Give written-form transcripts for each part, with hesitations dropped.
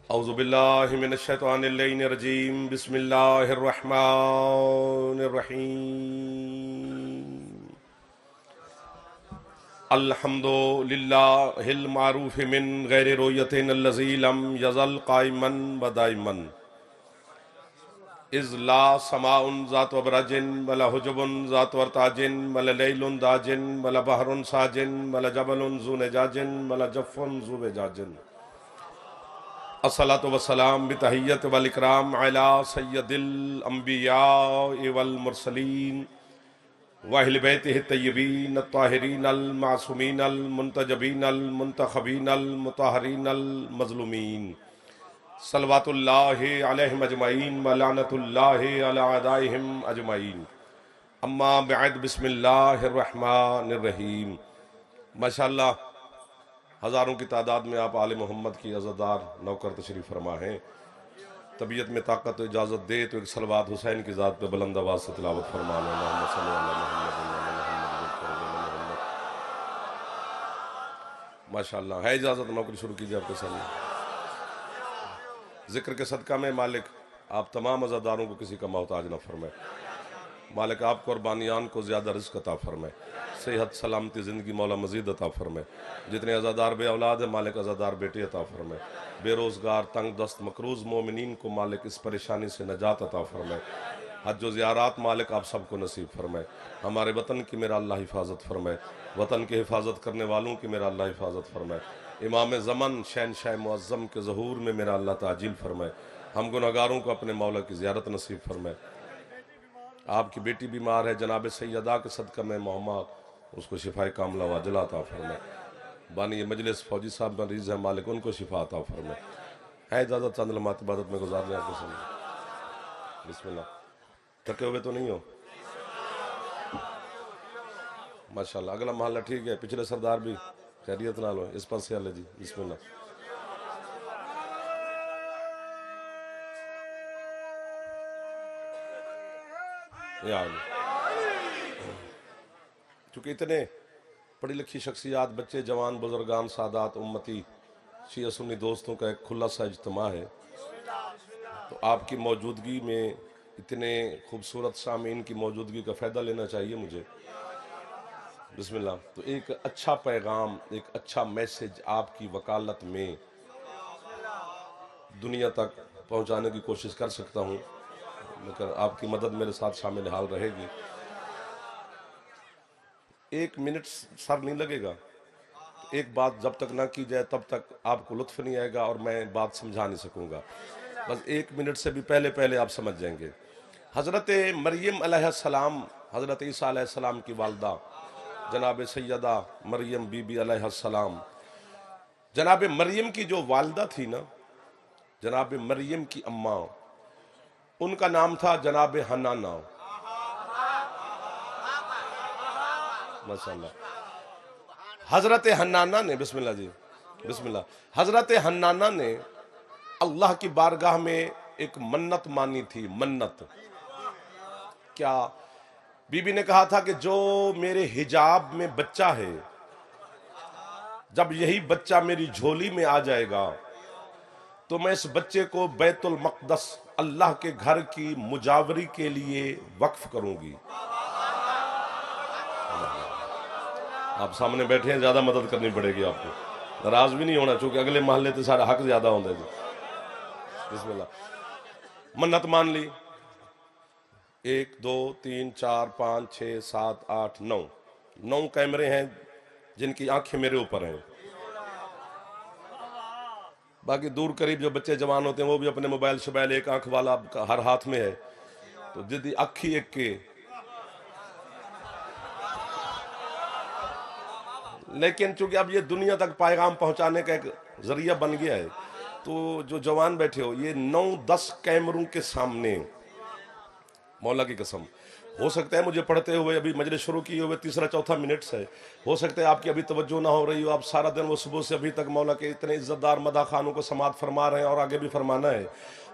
औज़ुबिल्लाहि मिनश्शैतानिर्रजीम बिस्मिल्लाहिर्रहमानिर्रहीम अल्हम्दुलिल्लाहिल मारूफ़ि मिन गैरि रुयतिन अल्लज़ी लम यज़ल क़ाइमन व दाइमन इज़ ला समाउन ज़ात वबरजिन वला हुजुबुन ज़ात वरताजिन वला लैलुन दाजिन वला बहरुन साजिन वला जबलुन ज़ू नजाजिन वला जफ़्फ़ुन ज़ू वजाजिन अस्सलातु वस्सलाम बितहिय्यत वल इकराम अला सय्यदिल अंबिया वल मुरसलीन व अहले बैतिहि तय्यबीन अत्ताहिरीन अल मासूमीन अल मुंतजबीन अल मुंतखबीन अल मुतहहरीन अल मज़लूमीन सल्लवातुल्लाहि अलैहिम अजमईन व लानतुल्लाहि अला अदाइहिम अजमईन अम्मा बअद बिस्मिल्लाहिर रहमानिर रहीम। माशाअल्लाह, हज़ारों की तादाद में आप आले मोहम्मद की अज़ादार नौकर तशरीफ़ फरमा हैं। तबीयत में ताकत तो इजाज़त दे तो एक सलवात हुसैन की ज़ात पे बुलंद आवाज़ से तिलावत फरमाना। माशाअल्लाह है इजाज़त, नौकरी शुरू कीजिए आपके सामने। ज़िक्र के सदका में मालिक आप तमाम अज़ादारों को किसी का मोहताज न फरमाए। मालिक आप कुर्बानियान को ज़्यादा रिज़्क़ अता फरमाए, सेहत सलामती ज़िंदगी मौला मज़ीद अता फरमाए। जितने अज़ादार बे औलाद है मालिक अज़ादार बेटे अता फरमाए। बेरोज़गार तंग दस्त मकरूज़ मोमिनीन को मालिक इस परेशानी से नजात अता फरमाए। हज व ज़ियारात मालिक आप सबको नसीब फरमाए। हमारे वतन की मेरा अल्लाह हिफाजत फरमाए, वतन की हिफाजत करने वालों की मेरा अल्लाह हिफाजत फरमाए। इमाम ज़मन शहनशाह मुअज़्ज़म के ज़हूर में मेरा अल्लाह ताजील फरमाए। हम गुनहगारों को अपने मौला की ज़ियारत नसीब फरमाए। आपकी बेटी बीमार है, जनाब सैयदा के सदका में मोहम्मद उसको शिफाए कामला वाजला अता फरमाए। बानी मजलिस फौजी साहब मरीज़ है मालिक उनको शिफा अता फरमाए। है इजाज़त चंद लम्हात इबादत में गुजारने आपके सामने। बिस्मिल्लाह। थके हुए तो नहीं हो? माशाल्लाह। अगला मोहल्ला ठीक है, पिछले सरदार भी खैरियत नाल हो। इस पास से आले जी बिस्मिल्लाह। चूँकि इतने पढ़ी लिखी शख्सियात, बच्चे, जवान, बुजुर्गान, सादात, उम्मती, शिया सुन्नी दोस्तों का एक खुला सा इज्तिमा है, तो आपकी मौजूदगी में इतने खूबसूरत सामीन की मौजूदगी का फ़ायदा लेना चाहिए मुझे। बिस्मिल्लाह। तो एक अच्छा पैगाम, एक अच्छा मैसेज आपकी वकालत में दुनिया तक पहुंचाने की कोशिश कर सकता हूं, मगर आपकी मदद मेरे साथ शामिल हाल रहेगी। 1 मिनट सर नहीं लगेगा। एक बात जब तक ना की जाए तब तक आपको लुत्फ नहीं आएगा और मैं बात समझा नहीं सकूंगा। बस 1 मिनट से भी पहले पहले आप समझ जाएंगे। हज़रत मरियम अलैहिस्सलाम, हज़रत ईसा अलैहिस्सलाम की वालदा जनाब सैयदा मरियम बीबी अलैहिस्सलाम, जनाब मरियम की जो वालदा थी ना, जनाब मरियम की अम्मा, उनका नाम था जनाब हन्नाना। माशाअल्लाह। हजरत हन्नाना ने, बिस्मिल्लाह जी बिस्मिल्लाह, हजरत हन्नाना ने अल्लाह की बारगाह में एक मन्नत मानी थी। मन्नत क्या? बीबी ने कहा था कि जो मेरे हिजाब में बच्चा है, जब यही बच्चा मेरी झोली में आ जाएगा तो मैं इस बच्चे को बैतुल मक़दस अल्लाह के घर की मुजावरी के लिए वक्फ करूंगी। आप सामने बैठे हैं, ज्यादा मदद करनी पड़ेगी आपको, नाराज भी नहीं होना, चूंकि अगले महल्ले से सारा हक ज्यादा होता है। बिस्मिल्लाह। मन्नत मान ली। 1 2 3 4 5 6 7 8 9 कैमरे हैं जिनकी आंखें मेरे ऊपर हैं। बाकी दूर करीब जो बच्चे जवान होते हैं वो भी अपने मोबाइल शोबाइल, एक आंख वाला हर हाथ में है, तो जिद्दी अखी एक के। लेकिन चूंकि अब ये दुनिया तक पैगाम पहुंचाने का एक जरिया बन गया है, तो जो जवान बैठे हो, ये 9-10 कैमरों के सामने मौला की कसम, हो सकता है मुझे पढ़ते हुए अभी मजलिस शुरू किए हुए 3-4 मिनट से हो सकता है आपकी अभी तवज्जो ना हो रही हो। आप सारा दिन वो सुबह से अभी तक मौला के इतने इज्जतदार मदा खानों को समात फरमा रहे हैं और आगे भी फरमाना है।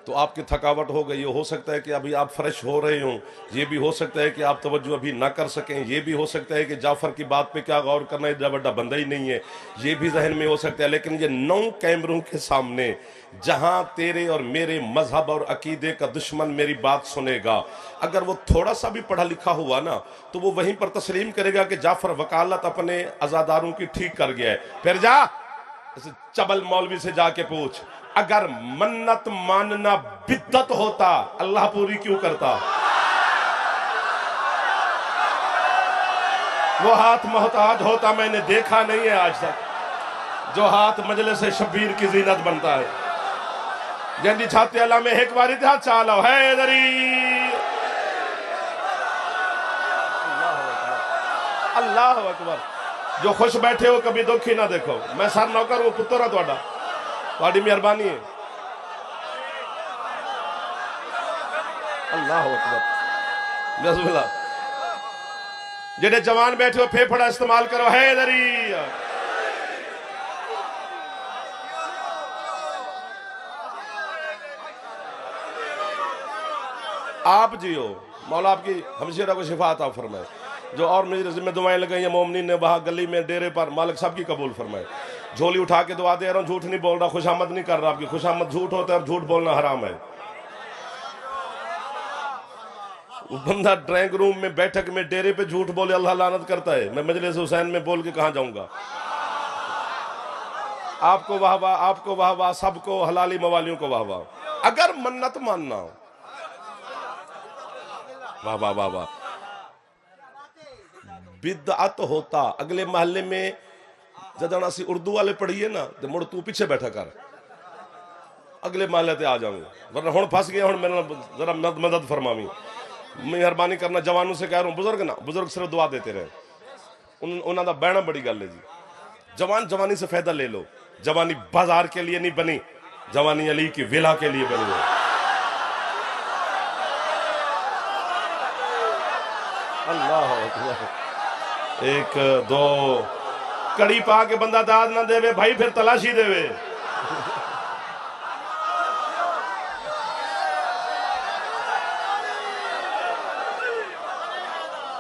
तो आपकी थकावट हो गई, हो सकता है कि अभी आप फ्रेश हो रहे हों, ये भी हो सकता है कि आप तवज्जो अभी ना कर सकें, ये भी हो सकता है कि जाफ़र की बात पे क्या गौर करना है, बड़ा बंदा ही नहीं है, ये भी जहन में हो सकता है। लेकिन ये 9 कैमरों के सामने जहां तेरे और मेरे मजहब और अकीदे का दुश्मन मेरी बात सुनेगा, अगर वो थोड़ा सा भी पढ़ा लिखा हुआ ना, तो वो वहीं पर तस्लीम करेगा कि जाफर वकालत अपने अजादारों की ठीक कर गया है। फिर जा चबल मौलवी से जाके पूछ, अगर मन्नत मानना बिद्दत होता, अल्लाह पूरी क्यों करता? वो हाथ मोहताज होता, मैंने देखा नहीं है आज तक जो हाथ मजलिस शब्बीर की जीनत बनता है। जंदी छाते अल्लाह में एक बारी था चालो है दरी। अल्लाह अकबर। जो खुश बैठे हो कभी दुखी ना देखो। मैं सर नौकर हूं, पुत्र हां तुहाडा, तुहाडी मेहरबानी है। अल्लाह अकबर। बिस्मिल्लाह। जेडे जवान बैठे हो फेफड़ा इस्तेमाल करो, है दरी। आप जियो, मौला आपकी हमशेरा को शिफा अता फरमाए। जो और मेरी जिम्मे दुआएं लगाई हैं मोमिनीन ने वहां गली में डेरे पर, मालिक सबकी कबूल फरमाए। झोली उठा के दुआ दे रहा हूं, झूठ नहीं बोल रहा, खुशामद नहीं कर रहा। आपकी खुशामद झूठ होता है और झूठ बोलना हराम है। बंदा ड्राइंग रूम में बैठक में डेरे पे झूठ बोले अल्लाह लानत करता है। मैं मजलिस हुसैन में बोल के कहां जाऊंगा? आपको वाह वाह, आपको वाह वाह, सबको हलाली मवालियों को वाह वाह। अगर मन्नत मानना, वाह वाह वाह वाह, बिदअत होता। अगले महल्ले में जदन असी उर्दू वाले पढ़िए ना, तो मुड़ तू पीछे बैठा कर, अगले महल्ले ते आ जाऊंगे, वरना हुण फस गया। हुण मेरे जरा मदद फरमावी, मेहरबानी करना। जवानों से कह रहा हूं, बुजुर्ग ना, बुजुर्ग सिर्फ दुआ देते रहे, उन्होंने दा बहना बड़ी गल है जी। जवान जवानी से फायदा ले लो। जवानी बाजार के लिए नहीं बनी, जवानी अली की विला के लिए बनी है। अल्लाह अकबर। एक दो कड़ी पा के बंदा दाद ना देवे भाई, फिर तलाशी देवे।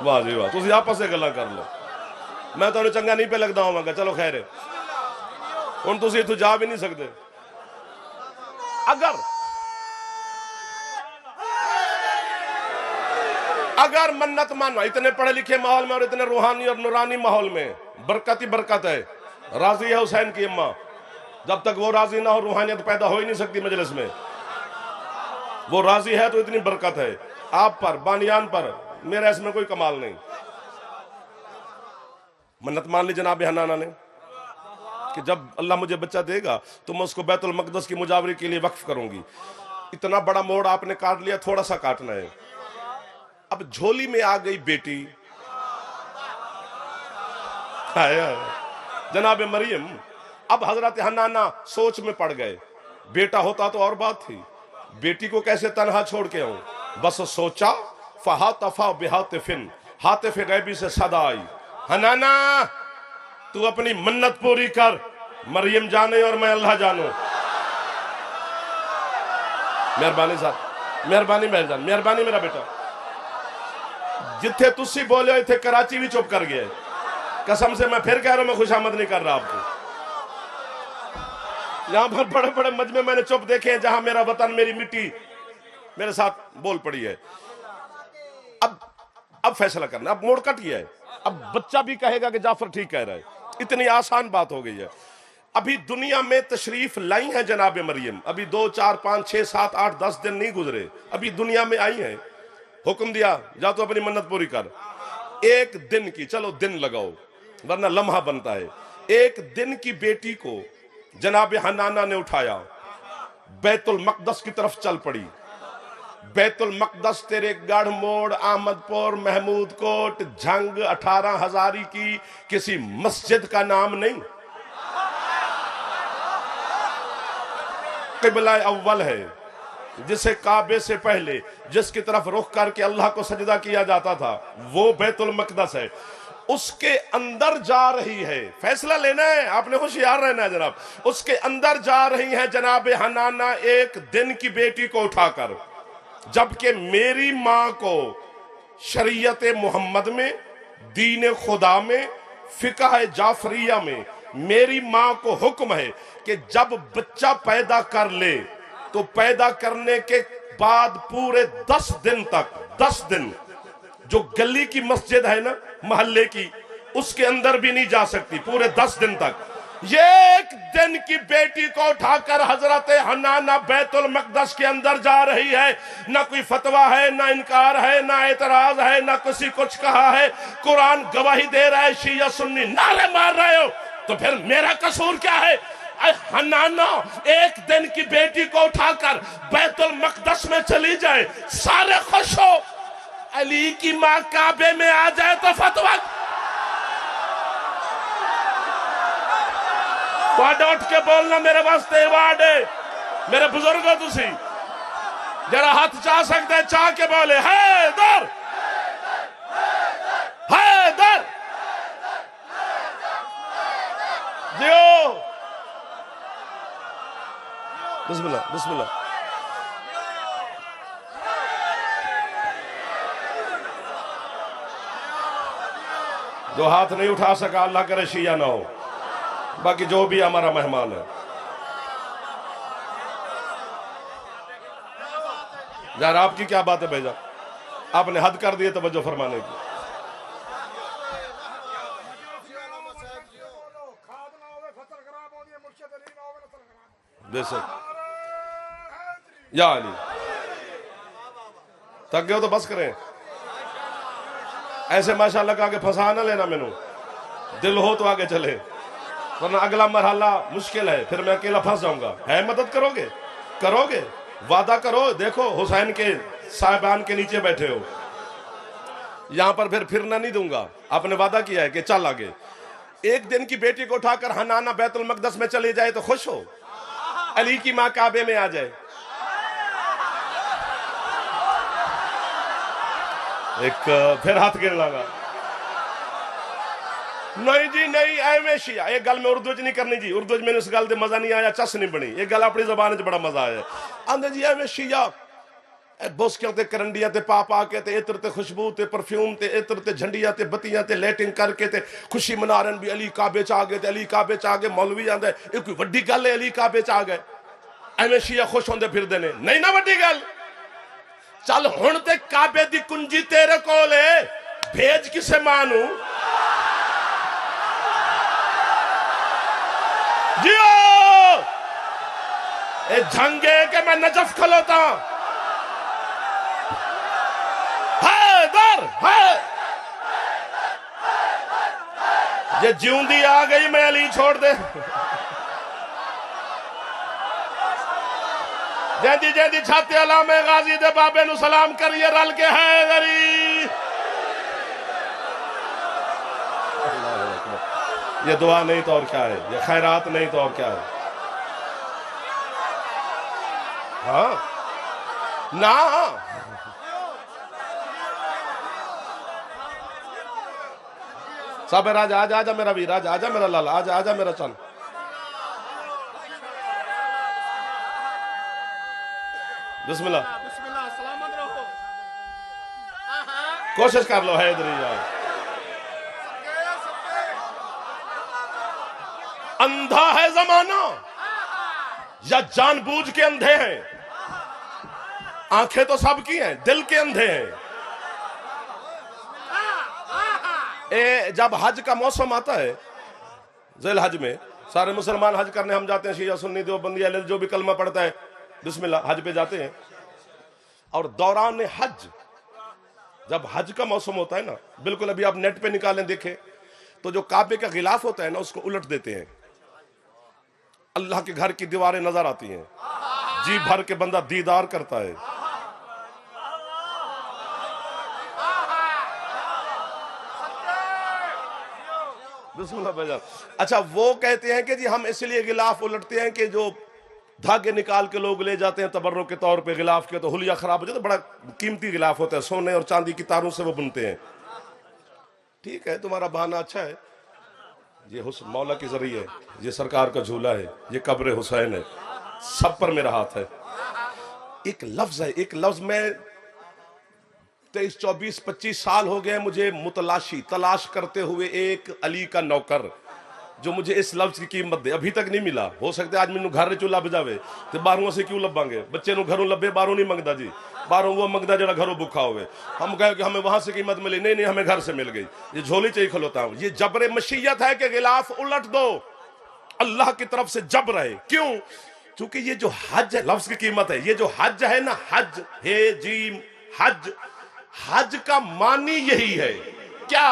वाह जी वाह, तुम आपस से गल्लां कर लो, मैं तुहानू चंगा नहीं पे लगता होवांगा। चलो खैर है, हुण तुसीं इत्थों जा भी नहीं सकते। अगर मन्नत मानो, इतने पढ़े लिखे माहौल में और इतने रूहानी और नूरानी माहौल में बरकत ही बरकत है। राजी है हुसैन की अम्मा, जब तक वो राजी ना हो रूहानियत पैदा हो ही नहीं सकती मजलिस में। वो राजी है तो इतनी बरकत है। आप पर, बानियान पर, मेरा इसमें कोई कमाल नहीं। मन्नत मान ली जनाब हन्नाना ने कि जब अल्लाह मुझे बच्चा देगा तो मैं उसको बैतुल मक़दस की मुजावरी के लिए वक्फ करूंगी। इतना बड़ा मोड़ आपने काट लिया, थोड़ा सा काटना है। अब झोली में आ गई बेटी, जनाब मरियम। अब हजरत हन्नाना सोच में पड़ गए, बेटा होता तो और बात थी, बेटी को कैसे तनहा छोड़ के आऊं। बस सोचा, फहातफा बिहातिफिन, हातिफ गैबी से सदा आई, हन्नाना तू अपनी मन्नत पूरी कर, मरियम जाने और मैं अल्लाह जानू। मेहरबानी साहब, मेहरबानी मेहरबान, मेहरबानी मेरा बेटा। जिथे तुसी बोले इथे कराची भी चुप कर गया। कसम से मैं फिर कह रहा हूं, मैं खुशामद नहीं कर रहा आपको। यहां पर बड़े बड़े मजमे मैंने चुप देखे हैं, जहां मेरा वतन, मेरी मिट्टी मेरे साथ बोल पड़ी है। अब फैसला करना, अब मोड़ कट गया है। अब बच्चा भी कहेगा कि जाफर ठीक कह रहा है। इतनी आसान बात हो गई है। अभी दुनिया में तशरीफ लाई है जनाब मरियम, अभी 2, 4, 5, 6, 7, 8, 10 दिन नहीं गुजरे, अभी दुनिया में आई है। हुक्म दिया, जा तो अपनी मन्नत पूरी कर। एक दिन की, चलो दिन लगाओ वरना लम्हा बनता है। एक दिन की बेटी को जनाब हन्नाना ने उठाया, बैतुल मक़दस की तरफ चल पड़ी। बैतुल मक़दस तेरे गढ़ मोड़, अहमदपुर, महमूद कोट, झंग, 18 हजारी की किसी मस्जिद का नाम नहीं। क़िबला अव्वल है, जिसे काबे से पहले जिसकी तरफ रुख करके अल्लाह को सजदा किया जाता था, वो बैतुल मक़दस है। उसके अंदर जा रही है, फैसला लेना है आपने, होशियार रहना है जनाब, उसके अंदर जा रही है जनाब हनाना एक दिन की बेटी को उठाकर, जबकि मेरी मां को शरीयत मोहम्मद में, दीन खुदा में, फिक़ह जाफरिया में मेरी मां को हुक्म है कि जब बच्चा पैदा कर ले तो पैदा करने के बाद पूरे 10 दिन तक, 10 दिन जो गली की मस्जिद है ना मोहल्ले की, उसके अंदर भी नहीं जा सकती पूरे 10 दिन तक। ये एक दिन की बेटी को उठाकर हजरत हन्नाना बैतुल मक़दस के अंदर जा रही है, ना कोई फतवा है, ना इनकार है, ना एतराज है, ना किसी कुछ कहा है, कुरान गवाही दे रहा है, शिया सुन्नी नारे मार रहे हो, तो फिर मेरा कसूर क्या है? हन्नाना एक दिन की बेटी को उठाकर बैतुल मक़दस में चली जाए, सारे खुश हो, अली की मां काबे में आ जाए तो फतवा उठ के बोलना मेरे वास्ते वार्ड है, मेरे बुजुर्ग हो तुसी जरा हाथ चाह सकते हैं, चाह के बोले हैदर हैदर जियो, बिस्मिल्लाह बिस्मिल्लाह। जो हाथ नहीं उठा सका अल्लाह करे शिया ना हो, बाकी जो भी हमारा मेहमान है। यार आपकी क्या बात है भेजा, आपने हद कर दिए तवज्जो फरमाने की। बेशक या अली थक गए हो तो बस करें, ऐसे माशाल्लाह का आगे फंसा ना लेना, मैनू दिल हो तो आगे चले, वरना अगला मरहला मुश्किल है, फिर मैं अकेला फंस जाऊंगा। है मदद करोगे? करोगे? वादा करो, देखो हुसैन के साहिबान के नीचे बैठे हो, यहां पर फिर फिरना नहीं दूंगा, आपने वादा किया है कि चल आगे। एक दिन की बेटी को उठाकर हनाना बैतुल मक़दस में चले जाए तो खुश हो, अली की मां काबे में आ जाए। एक फिर हाथ गिर लगा, नहीं जी नहीं, एवें शिया, एक गल में उर्दू च नहीं करनी जी, उर्दू च मैंने इस गल से मजा नहीं आया, चस नहीं बनी, एक गल अपनी जबान च बड़ा मजा आया। आंदे जी एवें शिया बुस्कियां ते करंडियां ते पा पा के ते इत्र ते खुशबू ते परफ्यूम ते इत्र ते झंडियां ते बत्तियां ते लाइटिंग करके ते खुशी मना रहे भी अली काबे च आ गए, ते अली काबे च आ गए, मौलवी आंदे ये कोई वड्डी गल है, अली काबे च आ गए, एवें शिया खुश होंदे फिरदे ने, नहीं ना वड्डी गल। चल हुण ते काबे दी कुंजी तेरे कोल है, भेज किसे मानू जियो, ए झंगे के मैं नजफ खलोता हैदर है, ये जिऊंदी आ गई मैं अली छोड़ दे, जैदी जैदी छाते अला में गाजी दे बाबे नु सलाम करिए रल के हैदरी। ये दुआ नहीं तो और क्या है, ये खैरात नहीं तो और क्या है। हाँ ना सब राजा आजा, आजा मेरा वीर, आजा आजा मेरा लाला, आजा आजा मेरा चल। बिस्मिल्लाह बिस्मिल्लाह, सलामत रहो, कोशिश कर लो हैदरी यार। अंधा है जमाना या जानबूझ के अंधे हैं, आंखें तो सबकी हैं, दिल के अंधे हैं। जब हज का मौसम आता है, ज़िल हज में सारे मुसलमान हज करने हम जाते हैं, शिया सुन्नी देवबंदी जो भी कलमा पढ़ता है बिस्मिल्लाह हज पे जाते हैं। और दौरान हज, जब हज का मौसम होता है ना, बिल्कुल अभी आप नेट पे निकालें देखें तो जो काबे का गिलाफ होता है ना उसको उलट देते हैं, अल्लाह के घर की दीवारें नजर आती हैं, जी भर के बंदा दीदार करता है। अच्छा वो कहते हैं कि जी हम इसलिए गिलाफ उलटते हैं कि जो धागे निकाल के लोग ले जाते हैं तबर्रुक के तौर पे गिलाफ के, तो हुलिया खराब हो जाता है, बड़ा कीमती गिलाफ होता है, सोने और चांदी की तारों से वो बुनते हैं। ठीक है, तुम्हारा बहाना अच्छा है। ये मौला के जरिए है, ये सरकार का झूला है, ये कब्र हुसैन है, सब पर मेरा हाथ है। एक लफ्ज है, एक लफ्ज में 23, 24, 25 साल हो गए मुझे मुतलाशी तलाश करते हुए एक अली का नौकर जो मुझे इस लफ्ज की कीमत दे, अभी तक नहीं मिला। हो सकता है आज मैनू घर चूल्हा बजावे तो बारों से क्यों लभांगे, बच्चे नू घरों लभे बारों नहीं मंगता जी, बारों वो मंगता जरा घरों भूखा होवे। हम कहे कि हमें वहां से कीमत मिली, नहीं नहीं हमें घर से मिल गई, ये झोली चाहिए खलोता हूं। ये जबरे मशीयत है कि गिलाफ उलट दो, अल्लाह की तरफ से जबर है। क्यों? क्योंकि ये जो हज है, लफ्ज की कीमत है, ये जो हज है ना, हज हे जीम हज, हज का मानी यही है क्या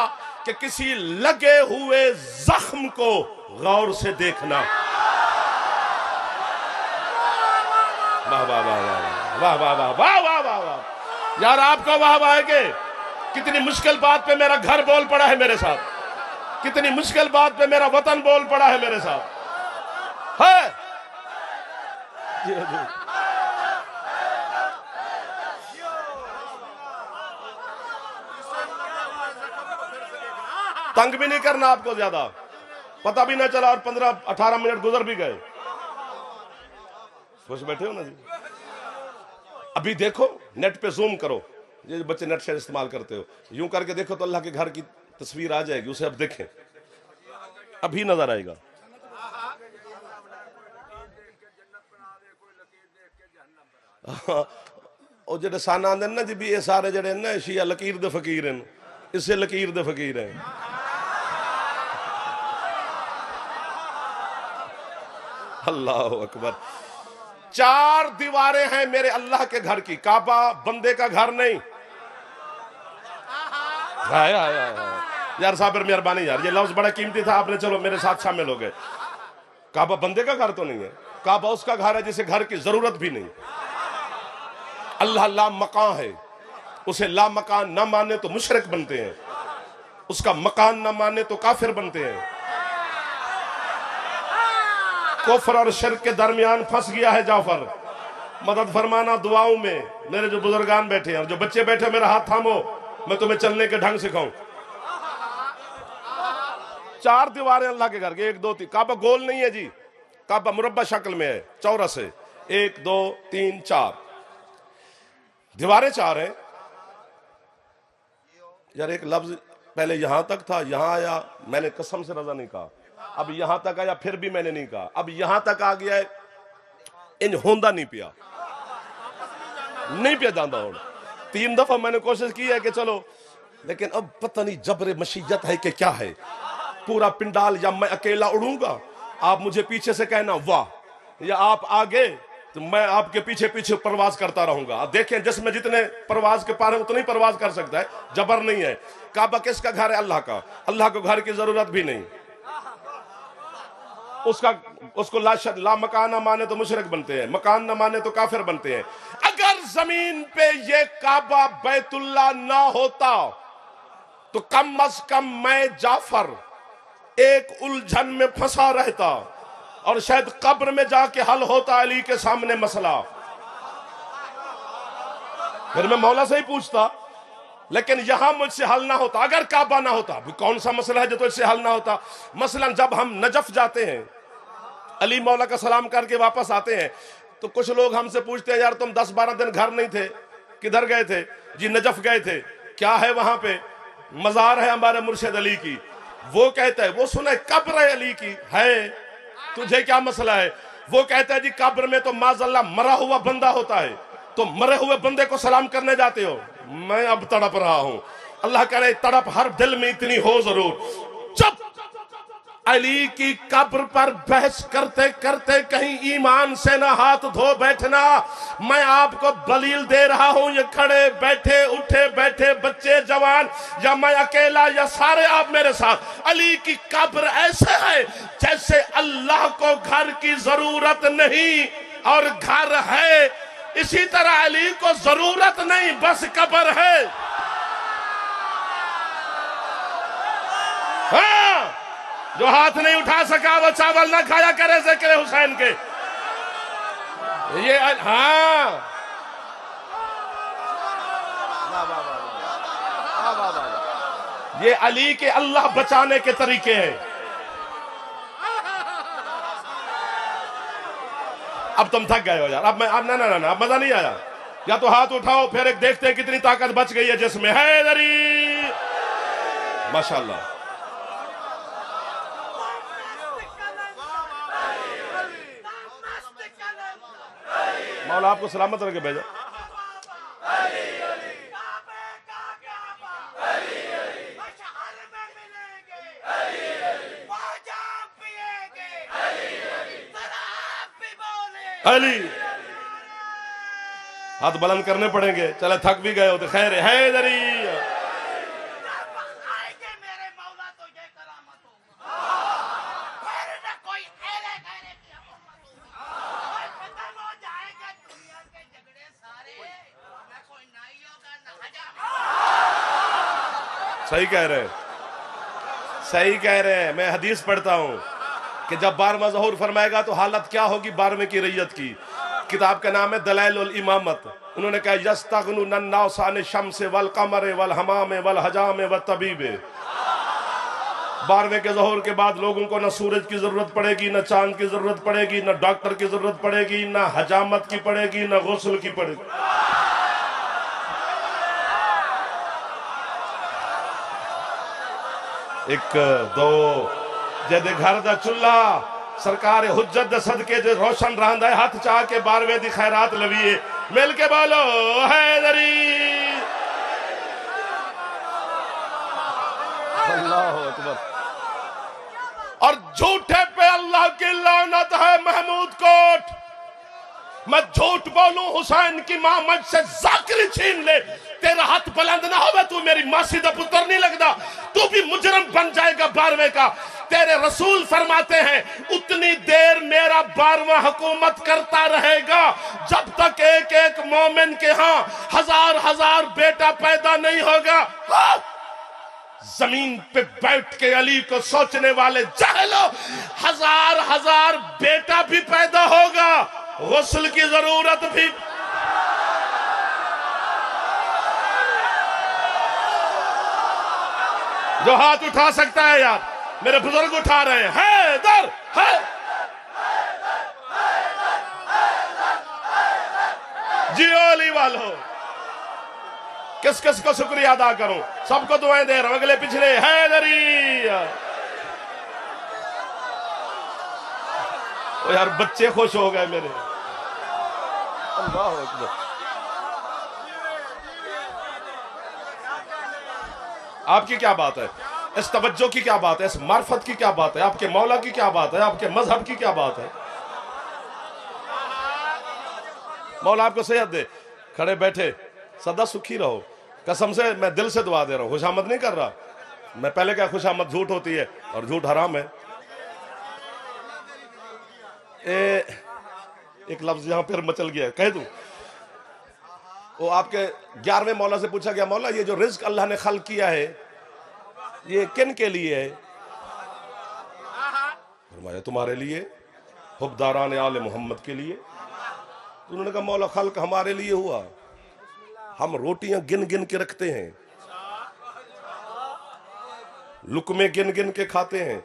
कि किसी लगे हुए जख्म को गौर से देखना। वाह वाह वाह वाह वाह वाह वाह वाह वाह वाह यार, आपका वाह वाह है कि कितनी मुश्किल बात पे मेरा घर बोल पड़ा है मेरे साथ, कितनी मुश्किल बात पे मेरा वतन बोल पड़ा है मेरे साथ है। तंग भी नहीं करना आपको ज्यादा, पता भी ना चला और 15-18 मिनट गुजर भी गए। सोच बैठे हो ना जी। अभी देखो नेट पे जूम करो, ये बच्चे नेट से इस्तेमाल करते हो, यूं करके देखो तो अल्लाह के घर की तस्वीर आ जाएगी, उसे अब देखें, अभी नजर आएगा। और जेडे सन आंदे ना जी भी ये सारे जेडे ना शिया लकीर दे फकीर हैं, इससे लकीर दे फकीर हैं। अल्लाह अकबर। 4 दीवारें हैं मेरे अल्लाह के घर की, काबा बंदे का घर नहीं। यार साबिर मेहरबानी यार, ये लफ्ज बड़ा कीमती था, आपने चलो मेरे साथ शामिल हो गए। काबा बंदे का घर तो नहीं है, काबा उसका घर है जिसे घर की जरूरत भी नहीं। अल्लाह ला मकान है, उसे ला मकान न माने तो मुशरिक बनते हैं, उसका मकान न माने तो काफिर बनते हैं। कुफ्र और शिर्क के दरमियान फंस गया है जाफर, मदद फरमाना दुआओं में। मेरे जो बुजुर्गान बैठे हैं, जो बच्चे बैठे, मेरा हाथ थामो, मैं तुम्हें चलने के ढंग सिखाऊं। 4 दीवारें अल्लाह के घर के, 1 2 3। काबा गोल नहीं है जी, काबा मुरब्बा शक्ल में है, चौरस है। 1 2 3 4 दीवारें 4 हैं। यार एक लफ्ज पहले यहां तक था, यहां आया, मैंने कसम से रजा नहीं कहा, अब यहां तक आया, फिर भी मैंने नहीं कहा, अब यहां तक आ गया है, इन होंदा नहीं पिया, नहीं पिया जाता हूं। 3 दफा मैंने कोशिश की है कि चलो, लेकिन अब पता नहीं जबरे मशीयत है कि क्या है। पूरा पिंडाल या मैं अकेला उड़ूंगा, आप मुझे पीछे से कहना वाह, या आप आगे तो मैं आपके पीछे पीछे परवाज करता रहूंगा। आप देखें जिसमें जितने परवाज के पार है उतनी परवाज कर सकता है, जबर नहीं है। काबा किसका घर है? अल्लाह का। अल्लाह को घर की जरूरत भी नहीं, उसको ला मकान न माने तो मुशरिक बनते हैं, मकान न माने तो काफिर बनते हैं। अगर जमीन पे ये काबा बैतुल्लाह ना होता तो कम अज कम मैं जाफर एक उलझन में फंसा रहता और शायद कब्र में जाके हल होता अली के सामने मसला। फिर मैं मौला से ही पूछता, लेकिन यहां मुझसे हल ना होता। अगर काबा ना होता, कौन सा मसला है जो तो इससे हल ना होता? मसलन जब हम नजफ जाते हैं, अली मौला का सलाम करके वापस आते हैं, तो कुछ लोग हमसे पूछते हैं यार तुम 10-12 दिन घर नहीं थे, किधर गए थे? जी नजफ गए थे। क्या है वहां पे? मजार है हमारे मुर्शिद अली की। वो कहता है, वो सुना कब्र है अली की है, तुझे क्या मसला है? वो कहता है जी कब्र में तो माज़अल्लाह मरा हुआ बंदा होता है, तो मरे हुए बंदे को सलाम करने जाते हो। मैं अब तड़प रहा हूं, अल्लाह कह रहे तड़प हर दिल में इतनी हो जरूर। चुप! अली की कब्र पर बहस करते करते कहीं ईमान से ना हाथ धो बैठना। मैं आपको दलील दे रहा हूं, ये खड़े बैठे उठे बैठे बच्चे जवान, या मैं अकेला या सारे आप मेरे साथ, अली की कब्र ऐसे है जैसे अल्लाह को घर की जरूरत नहीं और घर है, इसी तरह अली को जरूरत नहीं, बस कब्र है। हाँ, जो हाथ नहीं उठा सका वो चावल ना खाया करे ज़िक्र हुसैन के। ये हाँ, ये अली के अल्लाह बचाने के तरीके हैं। अब तुम थक गए हो यार, अब मैं अब ना ना ना, अब मजा नहीं आया। या तो हाथ उठाओ, फिर एक देखते हैं कितनी ताकत बच गई है जिसमें। हैदरी माशाल्लाह। मौला आपको सलामत रख के भेजा। अली हाथ बुलंद करने पड़ेंगे, चले थक भी गए हो तो खैर है। हैदरी सही कह रहे हैं, सही कह रहे हैं। मैं हदीस पढ़ता हूं कि जब 12वां ज़हूर फरमाएगा तो हालत क्या होगी 12वें की रैयत की। किताब का नाम है दलाइलुल इमामत। उन्होंने कहा यस्तगनु नन्नास अन शम्स वल कमर वल हमाम वल हजाम व तबीब। 12वें के ज़हूर के बाद लोगों को न सूरज की जरूरत पड़ेगी, न चांद की जरूरत पड़ेगी, न डॉक्टर की जरूरत पड़ेगी, न हजामत की पड़ेगी, न गुस्ल की पड़ेगी। एक दो जदे घर दा चूल्हा सरकार हुज्जत दे सदके जो रोशन रहंदा है, हाथ चाह के 12वें दी खैरात लवीए। मिल के बोलो हैदरी। अल्लाह अकबर। और झूठे पे अल्लाह की लानत है महमूद कोट। मैं झूठ बोलूं हुसैन की मां मुझसे जाकिर छीन ले, तेरा हाथ बुलंद ना होवे, तू मेरी मासी दा पुत्र नहीं लगता, तू भी मुजरम बन जाएगा 12वें का। तेरे रसूल फरमाते हैं उतनी देर मेरा 12वां हुकूमत करता रहेगा जब तक एक एक मोमिन के हां हजार हजार बेटा पैदा नहीं होगा। जमीन पे बैठ के अली को सोचने वाले जाहलो, हजार हजार बेटा भी पैदा होगा, गुस्ल की जरूरत भी। जो हाथ उठा सकता है यार, मेरे बुजुर्ग उठा रहे हैं। हैदर है जियो अली वालों। किस किस को शुक्रिया अदा करूं, सबको दुआएं दे रहा हूं, अगले पिछले। हैदरी ओ यार बच्चे खुश हो गए मेरे। अल्लाह अकबर। आपकी क्या बात है, इस तवज्जो की क्या बात है, इस मार्फत की क्या बात है, आपके मौला की क्या बात है, आपके मजहब की क्या बात है। मौला आपको सेहत दे, खड़े बैठे सदा सुखी रहो। कसम से मैं दिल से दुआ दे रहा हूं, खुशामद नहीं कर रहा मैं। पहले क्या खुशामद झूठ होती है और झूठ हराम है। एक लफ्ज यहां फिर मचल गया, कह दूं। वो आपके 11वें मौला से पूछा गया, मौला ये जो रिज्क अल्लाह ने खल्क किया है ये किन के लिए है? फरमाया तुम्हारे लिए, हुब्बदारान आले मोहम्मद के लिए। तो उन्होंने कहा मौला खल्क हमारे लिए हुआ, हम रोटियां गिन गिन के रखते हैं, लुकमे गिन गिन के खाते हैं।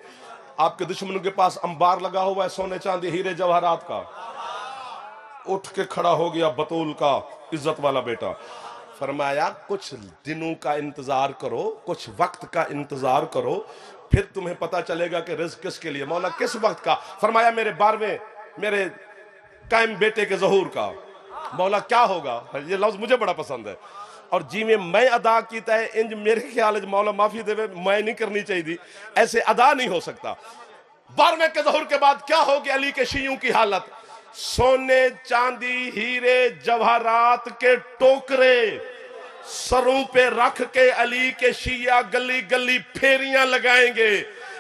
आपके दुश्मनों के पास अंबार लगा हुआ है सोने चांदी हीरे जवाहरात का। उठ के खड़ा हो गया बतूल का इज्जत वाला बेटा। फरमाया कुछ दिनों का इंतजार करो, कुछ वक्त का इंतजार करो, फिर तुम्हें पता चलेगा कि रिज़्क़ किसके लिए। मौला किस वक्त का? फरमाया मेरे 12वें मेरे कायम बेटे के ज़हूर का। मौला क्या होगा? ये लफ्ज मुझे बड़ा पसंद है। और जी में मैं अदा कीता है इंज मेरे ख्याल मौला माफी देवे, मैं नहीं करनी चाहिए, ऐसे अदा नहीं हो सकता। 12वें के ज़हूर के बाद क्या होगी अली के शियों की हालत? सोने चांदी हीरे जवाहरात के टोकरे सरों पे रख के अली के शिया गली गली फेरियां लगाएंगे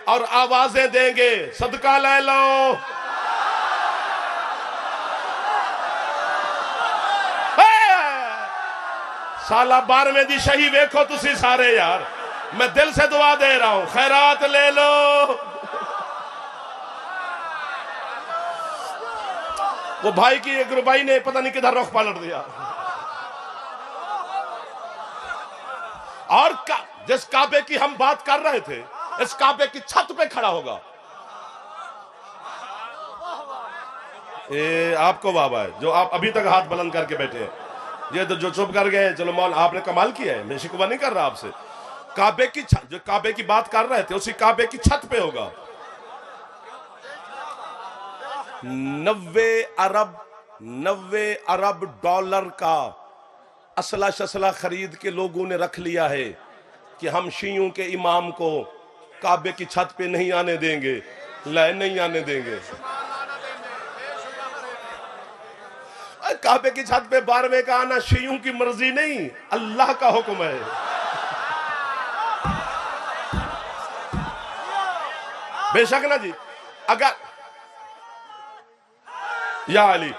और आवाजें देंगे, सदका ले लो। साला 12वें दी शही वेखो तुसी सारे यार, मैं दिल से दुआ दे रहा हूं, खैरात ले लो। वो भाई की एक रुबाई ने पता नहीं किधर रुख पलट दिया। और जिस काबे की हम बात कर रहे थे, इस काबे की छत पे खड़ा होगा। आपको बाबा है जो आप अभी तक हाथ बुलंद करके बैठे हैं, ये तो जो चुप कर गए, चलो मौला आपने कमाल किया है, मैं शिकवा नहीं कर रहा आपसे। काबे की छत, जो काबे की बात कर रहे थे, उसी काबे की छत पे होगा। 90 अरब डॉलर का असला शसला खरीद के लोगों ने रख लिया है कि हम शियों के इमाम को काबे की छत पे नहीं आने देंगे, नहीं आने देंगे। काबे की छत पे 12वें का आना शियों की मर्जी नहीं, अल्लाह का हुक्म है। बेशक ना जी, अगर या अली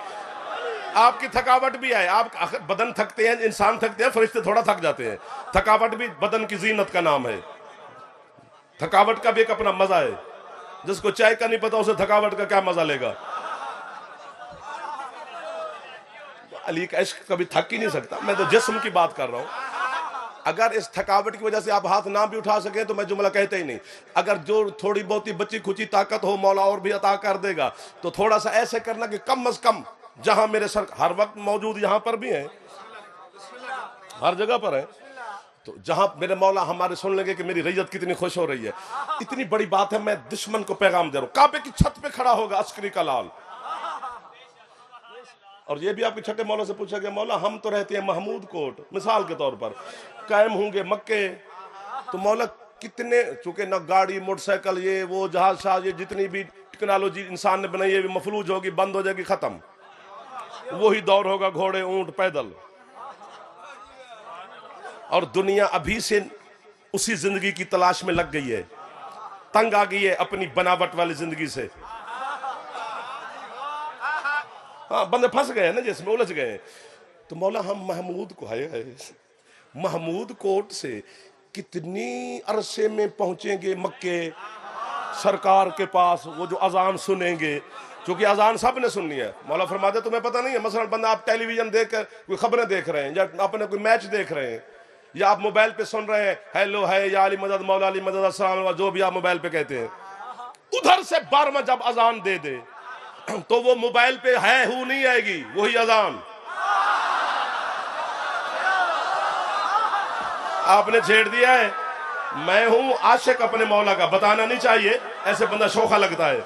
आपकी थकावट भी है, आप बदन थकते हैं, इंसान थकते हैं, फरिश्ते थोड़ा थक जाते हैं। थकावट भी बदन की जीनत का नाम है। थकावट का भी एक अपना मजा है। जिसको चाय का नहीं पता उसे थकावट का क्या मजा लेगा। अली का इश्क कभी थक ही नहीं सकता। मैं तो जिस्म की बात कर रहा हूं। अगर इस थकावट की वजह से आप हाथ ना भी उठा सके तो मैं जुमला कहते ही नहीं। अगर जो थोड़ी बहुत ही बची खुची ताकत हो मौला और भी अता कर देगा, तो थोड़ा सा ऐसे करना कि कम अज कम जहां मेरे सर हर वक्त मौजूद, यहां पर भी है, हर जगह पर है, तो जहां मेरे मौला हमारे सुन लेंगे कि मेरी रैयत कितनी खुश हो रही है। इतनी बड़ी बात है, मैं दुश्मन को पैगाम दे रहा हूं। काबे की छत पे खड़ा होगा अस्करी का लाल। और ये भी आपके छठे मौला से पूछा गया, मौला हम तो रहते हैं महमूद कोट, मिसाल के तौर पर कायम होंगे मक्के, तो मौला कितने, चूंकि न गाड़ी मोटरसाइकिल ये वो जहाज शाह ये जितनी भी टेक्नोलॉजी इंसान ने बनाई है भी मफलूज होगी, बंद हो जाएगी, खत्म। वही दौर होगा घोड़े ऊंट पैदल। और दुनिया अभी से उसी जिंदगी की तलाश में लग गई है, तंग आ गई है अपनी बनावट वाली जिंदगी से। हाँ, बंदे फंस गए ना, जिसमें उलझ गए। तो मौला हम महमूद को आए, महमूद कोट से कितनी अरसे में पहुंचेंगे मक्के सरकार के पास, वो जो अजान सुनेंगे, क्योंकि अजान सब ने सुननी है। मौला फरमाते तुम्हें पता नहीं है, मसलन बंदा आप टेलीविजन देख कर कोई खबरें देख रहे हैं, या अपने कोई मैच देख रहे हैं, या आप मोबाइल पे सुन रहे हैं हेलो है या अली मदद मौला अली मदद अस्सलाम, जो भी आप मोबाइल पे कहते हैं, उधर से 12 जब अजान दे दे तो वो मोबाइल पे है हूं नहीं आएगी, वही अजान। आपने छेड़ दिया है, मैं हूं आशिक अपने मौला का, बताना नहीं चाहिए, ऐसे बंदा शोखा लगता है।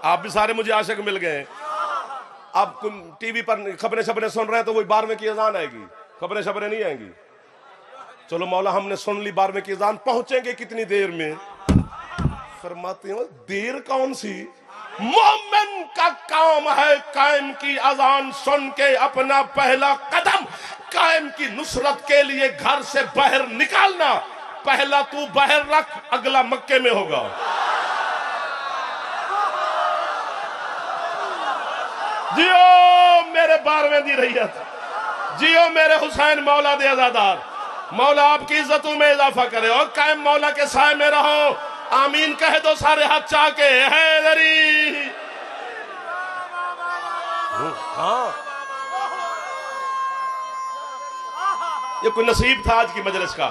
आप भी सारे मुझे आशिक मिल गए। आप टीवी पर खबरें शबरें सुन रहे हैं तो वही 12वें की अजान आएगी, खबरें शबरें नहीं आएंगी। चलो मौला हमने सुन ली 12वें की अजान, पहुंचेंगे कितनी देर में? फरमाते हो देर कौन सी, मोमिन का काम है कायम की अजान सुन के अपना पहला कदम कायम की नुसरत के लिए घर से बाहर निकालना। पहला तू बाहर रख, अगला मक्के में होगा। जियो मेरे 12वें दी रैयत, जियो मेरे हुसैन मौला दे आजादार। मौला आपकी इज्जतों में इजाफा करे और कायम मौला के साए में रहो। आमीन कह दो सारे हाथ चाह के। हैदरी हाँ, ये कोई नसीब था आज की मजलिस का।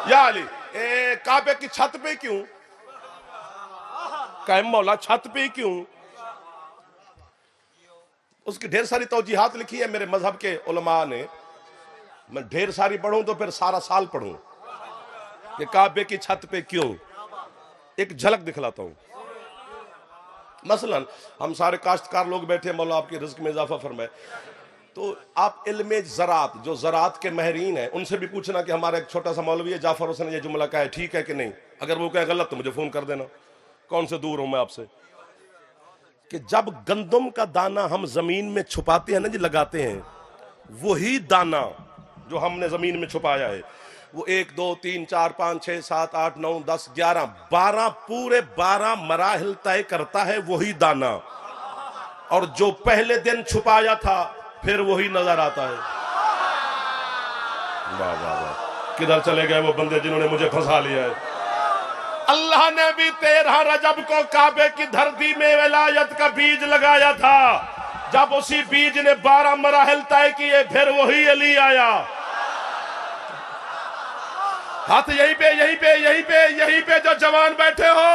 या अली काबे की छत पे क्यों? कायम मौला छत पे क्यों? उसकी ढेर सारी तौजीहात लिखी है मेरे मजहब के उलमा ने। मैं ढेर सारी पढ़ूं तो फिर सारा साल पढ़ूं कि काबे की छत पे क्यों। एक झलक दिखलाता हूं। मसलन हम सारे काश्तकार लोग बैठे, मौला आपके रिज्क में इजाफा फरमाए, तो आप इल्मे ज़रात, जो ज़रात के महरीन हैं, उनसे भी पूछना कि हमारा एक छोटा सा मौलवी है जाफर हुसैन, ये जुमला का है, ठीक है कि नहीं। अगर वो कहे गलत तो मुझे फ़ोन कर देना, कौन से दूर हूं मैं आपसे। कि जब गंदम का दाना हम ज़मीन में छुपाते हैं ना जी, लगाते हैं, वही दाना जो हमने ज़मीन में छुपाया है, वो 1 2 3 4 5 6 7 8 9 10 11 12 पूरे 12 मराहिल तय करता है वही दाना। और जो पहले दिन छुपाया था फिर वही नजर आता है। वाह वाह वाह, किधर चले गए वो बंदे जिन्होंने मुझे फंसा लिया है। अल्लाह ने भी 13 रजब को काबे की धरती में विलायत का बीज लगाया था। जब उसी बीज ने 12 मराहल तय किए, फिर वही अली आया। हाथ यहीं पे यहीं पे यहीं पे यहीं पे जो जवान बैठे हो,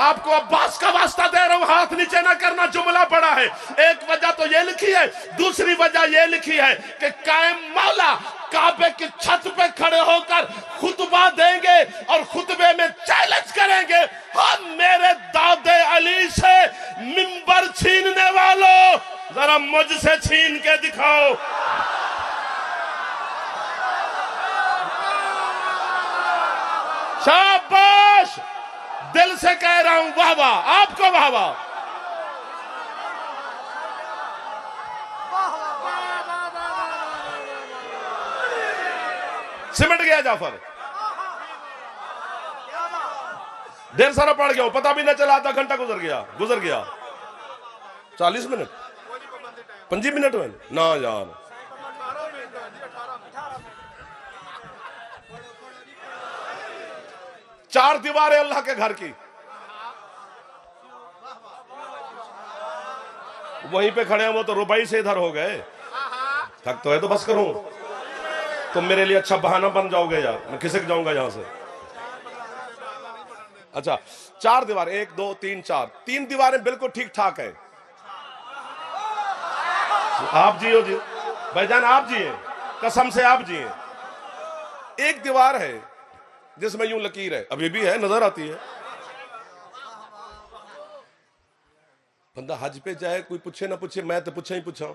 आपको अब्बास का वास्ता दे रहा हूं, हाथ नीचे ना करना। जुमला पड़ा है, एक वजह तो ये लिखी है, दूसरी वजह ये लिखी है कि कायम मौला काबे की छत पे खड़े होकर खुतबा देंगे और खुतबे में चैलेंज करेंगे, हम मेरे दादे अली से मिंबर छीनने वालों, जरा मुझसे छीन के दिखाओ। शाबाश, दिल से कह रहा हूं, वाह वाह, आपको वाह वाह। सिमट गया जाफर, ढेर सारा पड़ गया, पता भी ना चला, आधा घंटा गुजर गया 40 मिनट 5 मिनट में ना यार। चार दीवारें अल्लाह के घर की, वहीं पे खड़े हैं वो तो रुबाई से इधर हो गए। थक तो है तो बस करूं, तुम मेरे लिए अच्छा बहाना बन जाओगे यार, मैं खिसक जाऊंगा यहां से। अच्छा, 4 दीवार, 1 2 3 4, 3 दीवारें बिल्कुल ठीक ठाक है। आप जियो जी भाईजान, आप जिए, कसम से आप जिए। एक दीवार है जिसमें यूं लकीर है, अभी भी है, नजर आती है। बंदा हज पे जाए, कोई पूछे ना पूछे, मैं तो पूछा ही पूछा।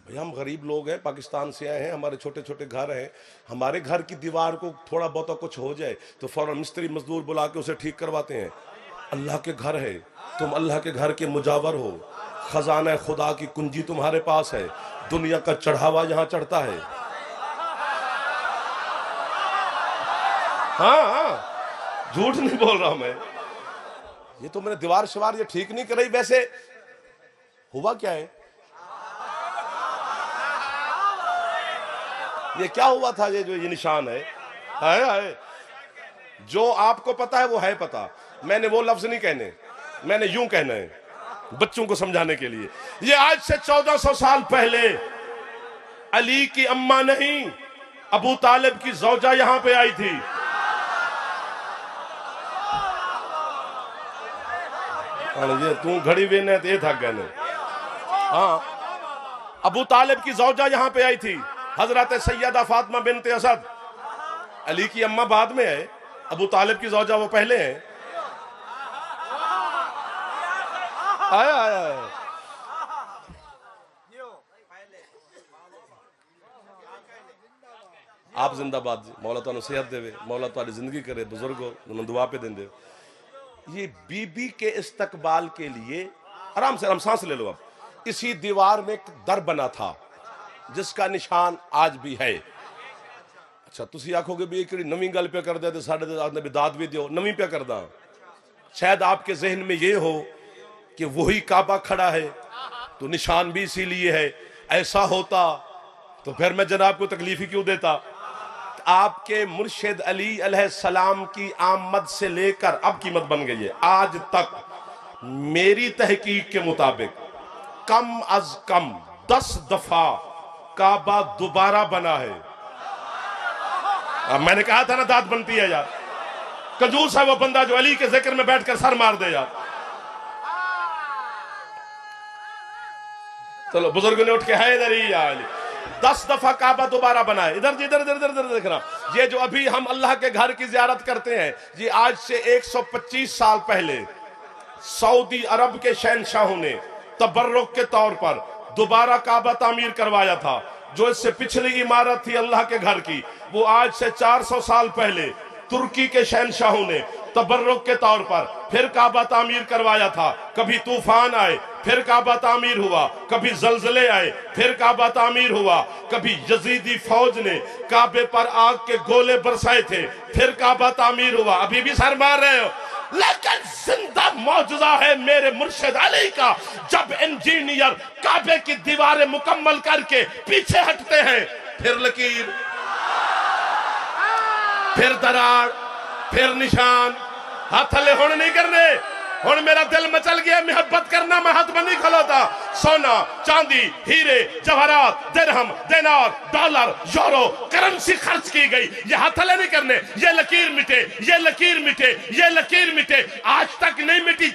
भाई हम गरीब लोग हैं, पाकिस्तान से आए हैं, हमारे छोटे छोटे घर हैं, हमारे घर की दीवार को थोड़ा बहुत कुछ हो जाए तो फौरन मिस्त्री मजदूर बुला के उसे ठीक करवाते हैं। अल्लाह के घर है, तुम अल्लाह के घर के मुजावर हो, खजाना खुदा की कुंजी तुम्हारे पास है, दुनिया का चढ़ावा यहां चढ़ता है। हाँ, झूठ नहीं बोल रहा हूं मैं। ये तो मैंने दीवार शिवार ये ठीक नहीं कराई। वैसे हुआ क्या है, ये क्या हुआ था, ये जो ये निशान है, जो आपको पता है वो है पता। मैंने वो लफ्ज नहीं कहने, मैंने यूं कहना है बच्चों को समझाने के लिए। ये आज से 1400 साल पहले अली की अम्मा नहीं, अबू तालिब की ज़ौजा यहां पे आई थी। ये तू घड़ी वेने तो ये थक गए। हाँ, अबू तालिब की ज़ौजा यहां पे आई थी, हजरत सैयदा फातिमा बिनते असद। अली की अम्मा बाद में है, अबू तालिब की ज़ौजा वो पहले है। आया आप जिंदाबाद जी, मौला तुहानू सेहत देवे, मौला तुहाडी जिंदगी करे, बुजुर्ग हो, दुआ पे देंदे। ये बीबी के इस्तकबाल के लिए आराम से आराम सांस ले लो। अब इसी दीवार में एक दर बना था जिसका निशान आज भी है। अच्छा, तुसी आखोगे भी एक नवी गल पे कर दे तो साढ़े भी दाद भी दो, नवी पे कर दा। शायद आपके जहन में ये हो कि वही काबा खड़ा है तो निशान भी इसीलिए है। ऐसा होता तो फिर मैं जनाब को तकलीफ ही क्यों देता। आपके मुर्शिद अली अलैहिस्सलाम की आमद से लेकर अब कीमत बन गई है, आज तक मेरी तहकीक के मुताबिक कम अज कम 10 दफा काबा दोबारा बना है। अब मैंने कहा था ना दांत बनती है यार, कंजूस है वो बंदा जो अली के जिक्र में बैठकर सर मार दे यार। चलो बुजुर्ग ने उठ के है इधर ही यार, 10 दफा काबा दोबारा बना है। इधर इधर इधर इधर इधर देखना, ये जो अभी हम अल्लाह के घर की जियारत करते हैं, ये आज से 125 साल पहले सऊदी अरब के शहनशाहों ने तबर्रुक के तौर पर दोबारा काबा तामीर करवाया था। जो इससे पिछली इमारत थी अल्लाह के घर की, वो आज से 400 साल पहले तुर्की के शहनशाहों ने तबर्रुक के तौर पर फिर काबा तामीर करवाया था। कभी तूफान आए फिर काबा तामीर हुआ, कभी जलजले आए फिर काबा तामीर हुआ, कभी यजीदी फौज ने काबे पर आग के गोले बरसाए थे फिर काबा तामीर हुआ। अभी भी सर मार रहे हो, लेकिन जिंदा मौजूदा है मेरे मुर्शिद अली का। जब इंजीनियर काबे की दीवारें मुकम्मल करके पीछे हटते हैं फिर लकीर फिर दरार, फिर निशान। हाथ थले हुण नहीं करने। हुण मेरा दिल मचल गया, मोहब्बत करना मैं हाथ में नहीं खलोता। सोना, चांदी, हीरे, जवाहरात, दिरहम, दिनार, डॉलर, यूरो, करेंसी खर्च की गई, ये हाथ थले नहीं करने। ये लकीर मिटे, ये लकीर मिटे, ये लकीर मिटे, आज तक नहीं मिटी।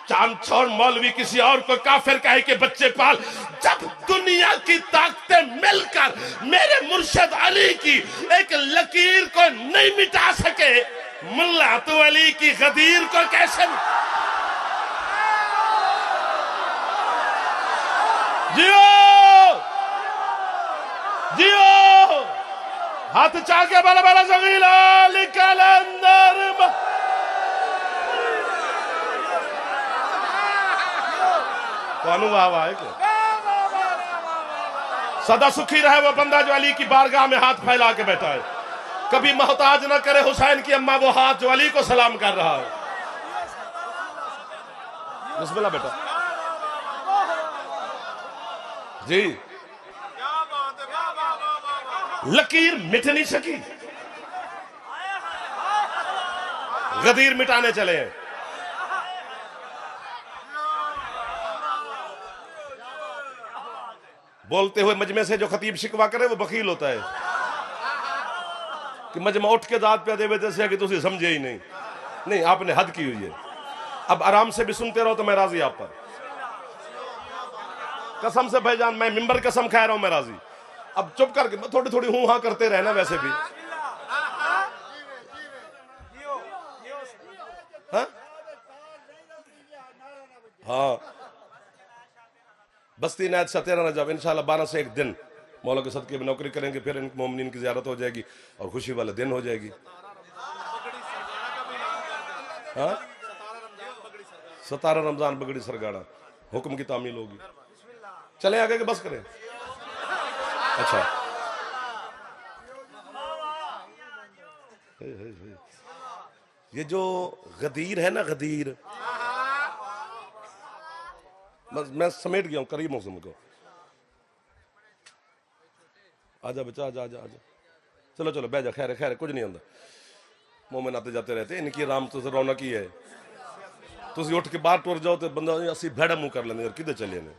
चांद छोड़ मौलवी किसी और को काफिर कहे के बच्चे पाल। जब दुनिया की ताकतें मिलकर मेरे मुर्शिद अली की एक लकीर को नहीं मिटा सके, मुल्ला तो अली की गदीर को कैसे। जियो जियो, हाथ चाके बड़ा बड़ा जगीला निकल अंदर। वाह वाह। सदा सुखी रहे वो बंदा जो अली की बारगाह में हाथ फैला के बैठा है। कभी मोहताज ना करे हुसैन की अम्मा वो हाथ जो अली को सलाम कर रहा है। बिस्मिल्लाह बेटा जी। लकीर मिट नहीं सकी, गदीर मिटाने चले हैं। बोलते हुए मजमे से जो खतीब शिकवा करे वो बखील होता है कि मजमा उठ के दाद पे देवे जैसे कि तुझे समझे ही नहीं। नहीं, आपने हद की हुई है। अब आराम से भी सुनते रहो तो मैं राजी आप पर। कसम से भाईजान, मैं मिंबर कसम खा रहा हूं, मैं राजी। अब चुप करके थोड़ी थोड़ी हूं हां करते रहना। वैसे भी हाँ, बस्ती नायत से 13 रजब इंशाल्लाह 12 से एक दिन मौला के सदके में नौकरी करेंगे। फिर इन मोमिनीन की ज़ियारत हो जाएगी और खुशी वाला दिन हो जाएगी। हाँ, 17 रमजान बगड़ी सरगाड़ा हुक्म की तामील होगी। चले आगे के बस करें। अच्छा, ये जो गदीर है ना, गदीर, मैं समेट गया हूं करीब मौसम को। आजा बच्चा, आजा आजा आजा। चलो चलो बह जा। खैर खैर, कुछ नहीं होता। मोमिन आते जाते रहते, इनकी राम तो रौनक ही है। तुसी उठ के बाहर टुर जाओ तो बंदा असी भेड़ा मुंह कर लेंगे किधर चले ने।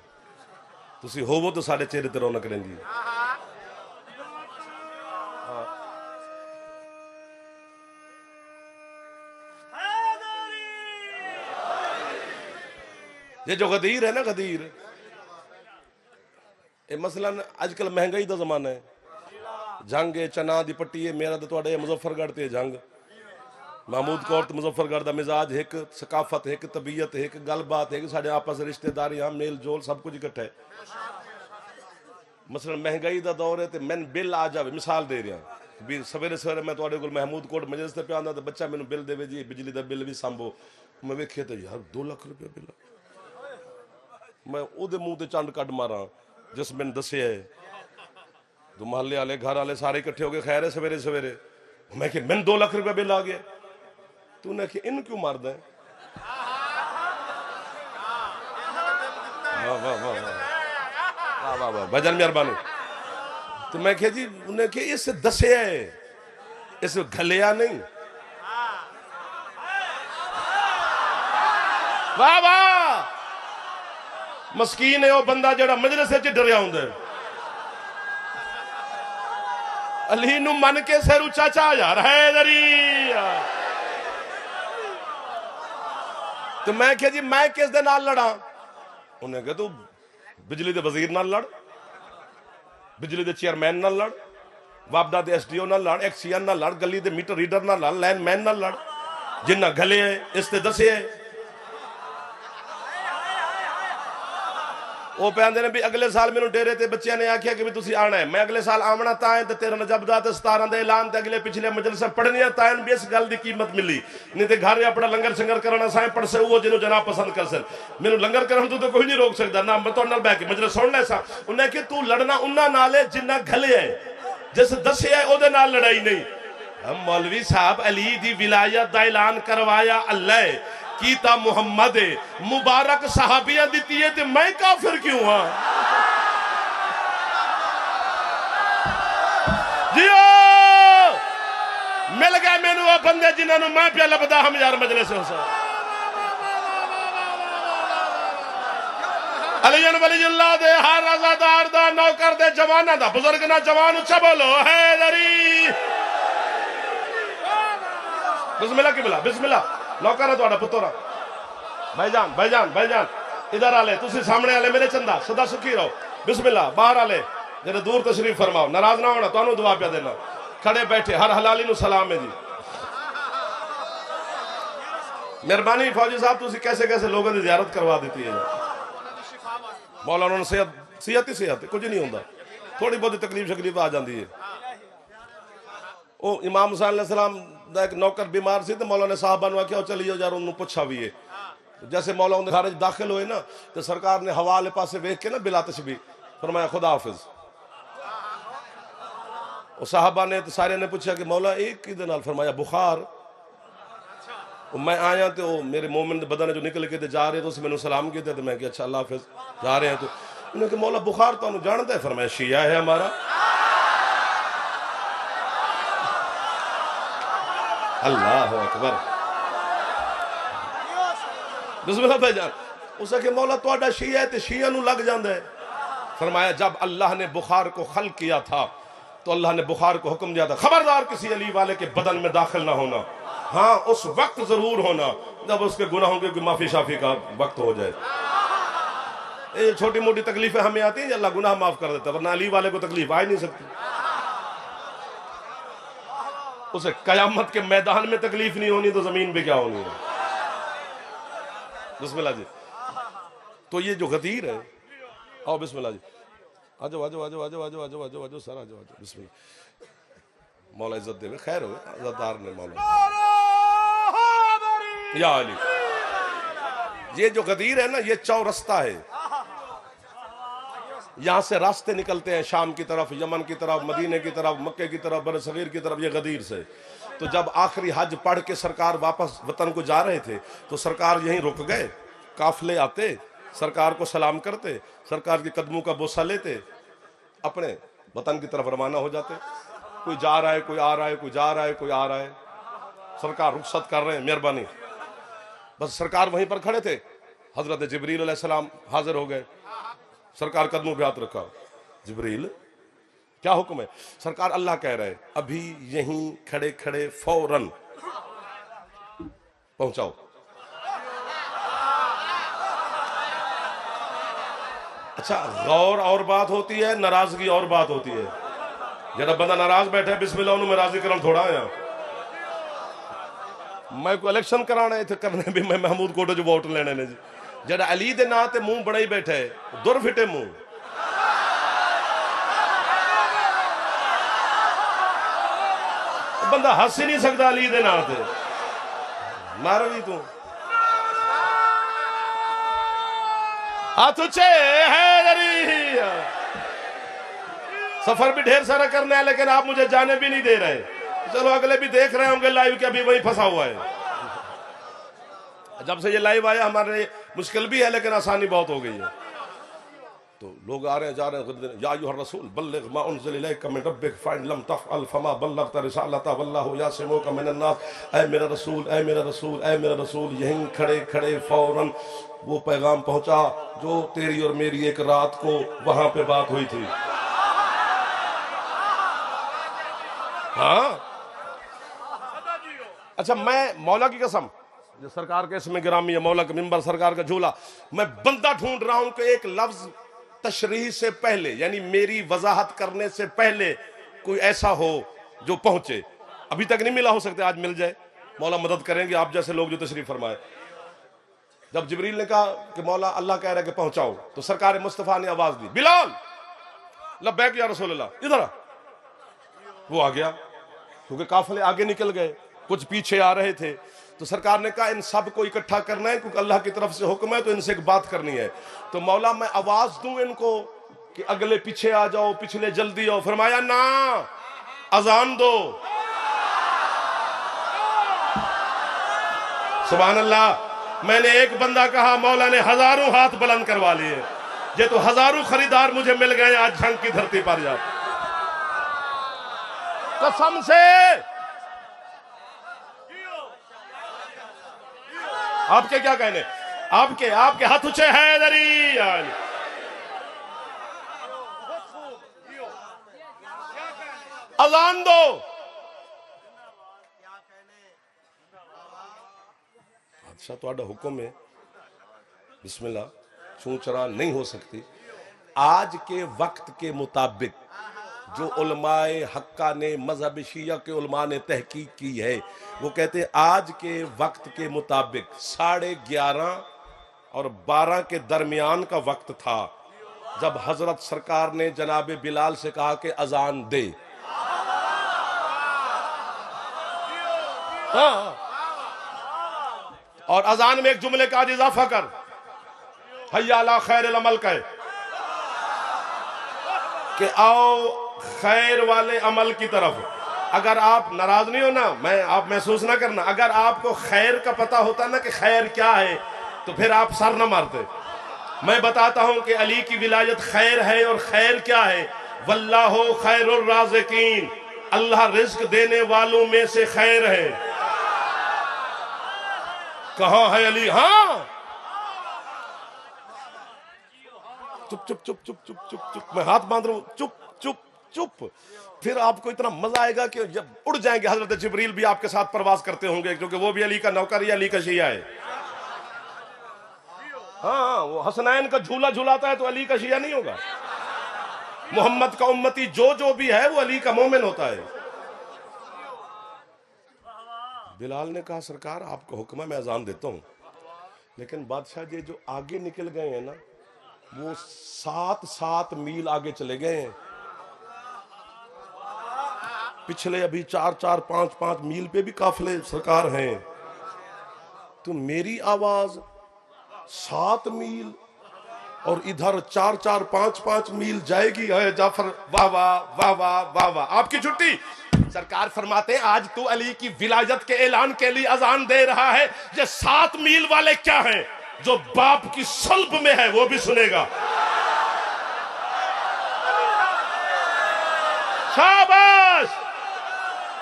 तुसी होवो तो साढ़े चेहरे ते रौनक रही। ये जो गदीर है ना, गदीर, ये मसलन आजकल महंगाई का जमाना है। जंग है, चना दी पट्टी है। मेरा तो तुहाडे मुजफ्फरगढ़ ते जंग। महमूद कौर तो मुजफ्फरगढ़ का मिजाज एक, सकाफत एक, तबीयत एक, गलबात एक, साढ़े आपस रिश्तेदारियां, मेल जोल सब कुछ इकट्ठा है। मसलन महंगाई का दौर है तो मैन बिल आ जाए। मिसाल दे रहा भी, सवेरे सवेरे मैं तुहाडे कोल महमूद कोट मजलिस ते पिया आंदा तो बच्चा मैनू बिल देवे जी, बिजली का बिल भी सांभो। मैं वेखे तो यार 2 लाख रुपया बिल। मैं ओदे मुंह ते चंड कट मारा जिस मैंने दसिया है। तो मोहल्ले वाले, घर वाले सारे इकट्ठे हो गए। खैर है सवेरे सवेरे। मैं कि मैंने 2 लाख रुपया बिल आ गया। तूने कि इन क्यों मारदा है? वाह वाह वाह वाह वाह वाह, भजन मेहरबानी। तो मैं कहा जी, उन्हें कि इस दसिया है, इस घलिया नहीं। वाह वाह, मस्कीन है वो बंदा जड़ा मजलिस च डरिया हुंदा है। अली नू मन के सिर उचा चा यार हैदरी। तो मैं क्या जी, मैं किस दे नाल लड़ा? उन्हें कहा तू बिजली दे वजीर नाल लड़, बिजली दे चेयरमैन नाल लड़, वापदा दे SDO नाल लड़, एक्सीएन नाल लड़, गली दे मीटर रीडर नाल लड़, लाइन मैन नाल लड़। जिन्ना गले है इस ते दसे है। वो पे आंदे ने भी अगले साल मैनू डेरे ते बच्चियां ने आख्या कि भी तुसी आना है। मैं अगले साल आवना तां ते 13 रजब दा ते 17 दे ऐलान ते अगले पिछले मजलिसां पढ़नियां तां भी इस गल दी कीमत मिली। नहीं ते घर अपना लंगर शंगर करना साए पढ़ से वो जिन्हों जनाब पसंद कर सन। मैनू लंगर करन तो कोई नहीं रोक सकदा ना। मैं तुहाडे नाल बैठ के मजलिस सुन ले सा। उन्हें कि तू लड़ना उन्हां नाल है जिन्ना घले है, जिस दसिया ओदे नाल लड़ाई नहीं। हम मौलवी साहब अली दी विलायत दा ऐलान करवाया अल्लाह कीता मुहम्मद मुबारक सहाबियां दी है, तो मैं काफिर क्यों हाँ? जियो मिल गए मैनू वो बंदे जिन्होंने मैं पिया लभदा हम यार मजलिस हुसैन अलीन वलीउल्लाह दे हर रज़ादार दा नौकर दे जवाना दा बुजुर्ग ना जवान उच्चा बोलो हैदरी बिस्मिल्लाह किबला बिस्मिल्लाह नौकर है तुहाडा पुत्रा भाईजान भाईजान भाईजान इधर आले तुसी सामने आले मेरे चंदा सदा सुखी रहो बिस्मिल्लाह बाहर आले जेरे दूर तशरीफ फरमाओ नाराज ना होना तुहानू दुआ पिया देना खड़े बैठे हर हलाली नू सलाम है जी मेहरबानी फौजी साहब तुसी कैसे कैसे लोगों की जियारत करवा दी है मौला उन्होंने सेहत ही सेहत कुछ नहीं होता थोड़ी बहुत तकलीफ शकलीफ आ जाती है वो इमाम हुसैन अलैहिस्सलाम दा एक नौकर बीमार सी तो मौला ने साहबा नू आख्या चलियो यार उन्होंने पुछा भी है जैसे मौला उन्हें घर दाखिल हुए ना तो सरकार ने हवा वाले पासे वेख के ना बिला तशबी फरमाया खुदा हाफिज साहबा ने तो सारे ने पूछा कि मौला एक कि नाल फरमाया बुखार मैं आया तो मेरे मोमिन बदन जो निकल के जा रहे तो उस मैंने सलाम किया तो मैं कि अच्छा अल्लाह हाफिज जा रहे हैं तो उन्होंने कहा मौला बुखार तो जानता है फरमाया शिया है हमारा अल्लाह अकबर बिस्मिल्लाह भाईजान उसे के मौला तुहाडा शिया है तो शिया नू लग जाता है फरमाया जब अल्लाह ने बुखार को खल किया था तो अल्लाह ने बुखार को हुक्म दिया था खबरदार किसी अली वाले के बदन में दाखिल ना होना हाँ उस वक्त जरूर होना जब उसके गुनाहों की माफी शाफी का वक्त हो जाए ये छोटी मोटी तकलीफें हमें आती हैं अल्लाह गुनाह माफ कर देता वरना अली वाले को तकलीफ आ ही नहीं सकती उसे कयामत के मैदान में तकलीफ नहीं होनी तो जमीन पे क्या होनी है बिस्मिल्लाह जी तो ये जो गदीर है आओ बिस्मिल्लाह जी आजो आजो आजो आजो आजो आजो आजो आजो सर आजो आजो बिस्मिल्लाह मौला इज्जत देवे खैर हो इज्जतदार ने मौला या अली ये जो गदीर है ना ये चौरस्ता है यहां से रास्ते निकलते हैं शाम की तरफ यमन की तरफ मदीने की तरफ मक्के की तरफ बर सगीर की तरफ ये गदीर से तो जब आखिरी हज पढ़ के सरकार वापस वतन को जा रहे थे तो सरकार यहीं रुक गए काफिले आते सरकार को सलाम करते सरकार के कदमों का बोसा लेते अपने वतन की तरफ रवाना हो जाते कोई जा रहा है कोई आ रहा है कोई जा रहा है कोई आ रहा है सरकार रुखसत कर रहे हैं मेहरबानी बस सरकार वहीं पर खड़े थे हजरत जिब्रील अलैहिस्सलाम हाजिर हो गए सरकार कदमों पे हाथ रखा जिब्रील क्या हुक्म है सरकार अल्लाह कह रहे हैं अभी यहीं खड़े खड़े फौरन पहुंचाओ अच्छा गौर और बात होती है नाराजगी और बात होती है जरा बंदा नाराज बैठे बिस्मिल्लाह उन्होंने राजी करम थोड़ा है मैं को इलेक्शन कराने थे करने भी मैं महमूद कोटो जो वोट लेने ने जी जरा अली दे ना ते मुंह बड़ा ही बैठे दुर फिटे मुंह बंदा हंस ही नहीं सकता अली दे ना ते मारो भी तू सफर भी ढेर सारा करना है लेकिन आप मुझे जाने भी नहीं दे रहे चलो अगले भी देख रहे होंगे लाइव के अभी वही फंसा हुआ है जब से ये लाइव आया हमारे मुश्किल भी है लेकिन आसानी बहुत हो गई है तो लोग आ रहे हैं जा रहे हैं या अय्युहर रसूल बल्लिग मा उनज़िल इलैका मिन रब्बिक फ़इन लम तफ़अल फमा बल्लग़ता रिसालता वल्लाहु यासिमुका मिनन नास ऐ मेरा रसूल ऐ मेरा रसूल ऐ मेरा रसूल यहीं खड़े खड़े फौरन वो पैगाम पहुंचा जो तेरी और मेरी एक रात को वहां पे बात हुई थी हाँ अच्छा मैं मौला की कसम जो सरकार के इसमें गिरामी है मौला का मिंबर सरकार का झूला मैं बंदा ढूंढ रहा हूं कि एक लफ्ज तशरीह से पहले यानी मेरी वजाहत करने से पहले कोई ऐसा हो जो पहुंचे अभी तक नहीं मिला हो सकता आज मिल जाए मौला मदद करेंगे आप जैसे लोग जो तशरीफ फरमाए जब जिब्रील ने कहा कि मौला अल्लाह कह रहा है कि पहुंचाओ तो सरकार मुस्तफा ने आवाज दी बिलाल लब्बैक या रसूल अल्लाह इधर आ वो आ गया क्योंकि काफिले आगे निकल गए कुछ पीछे आ रहे थे तो सरकार ने कहा इन सब को इकट्ठा करना है क्योंकि अल्लाह की तरफ से हुक्म है तो इनसे एक बात करनी है तो मौला मैं आवाज दूं इनको कि अगले पीछे आ जाओ पिछले जल्दी आओ फरमाया ना अजान दो सुभान अल्लाह मैंने एक बंदा कहा मौला ने हजारों हाथ बुलंद करवा लिए ये तो हजारों खरीदार मुझे मिल गए आज झंग की धरती पर जा कसम से आपके क्या कहने, आपके आपके हाथ ऊंचे हैदरी। अजान दो। अच्छा तो हुक्म है, बिस्मिल्लाह, चूचरा नहीं हो सकती। आज के वक्त के मुताबिक जो उलमाए हक्का ने, मजहब शिया के उलमा ने तहकीक की है, वो कहते हैं आज के वक्त के मुताबिक 11:30 और 12 के दरमियान का वक्त था जब हजरत सरकार ने जनाब बिलाल से कहा कि अजान दे। हाँ, और अजान में एक जुमले का आज इजाफा कर, हय्या अला खैरिल अमल कहे कि आओ खैर वाले अमल की तरफ। अगर आप नाराज नहीं हो ना, आप महसूस ना करना, अगर आपको खैर का पता होता ना कि खैर क्या है तो फिर आप सर ना मारते। मैं बताता हूं कि अली की विलायत खैर है, और खैर क्या है, वल्लाहु खैरुर राज़िकीन, अल्लाह रिज्क देने वालों में से खैर है। कहां है अली? हाँ, चुप चुप चुप चुप चुप चुप चुप, मैं हाथ बांध रहा हूं, चुप चुप चुप। फिर आपको इतना मजा आएगा कि जब उड़ जाएंगे, हजरत जिब्रील भी आपके साथ प्रवास करते होंगे, क्योंकि वो भी अली का नौकर या अली का शिया है। हाँ, वो हसनैन का झूला झूलाता है तो अली का शिया नहीं होगा। मोहम्मद का उम्मती जो भी है वो अली का मोमिन होता है। बिलाल ने कहा सरकार आपका हुक्म है, मैं अजान देता हूं। लेकिन बादशाह जी जो आगे निकल गए हैं ना, वो 7-7 मील आगे चले गए हैं। पिछले अभी 4-4, 5-5 मील पे भी काफिले सरकार हैं। तो मेरी आवाज 7 मील और इधर 4-4, 5-5 मील जाएगी। है जाफर, वाह वाह वाह वाह वाह वाह, आपकी छुट्टी। सरकार फरमाते हैं आज तू अली की विलायत के ऐलान के लिए अजान दे रहा है, ये 7 मील वाले क्या हैं, जो बाप की सल्ब में है वो भी सुनेगा। शाबाश।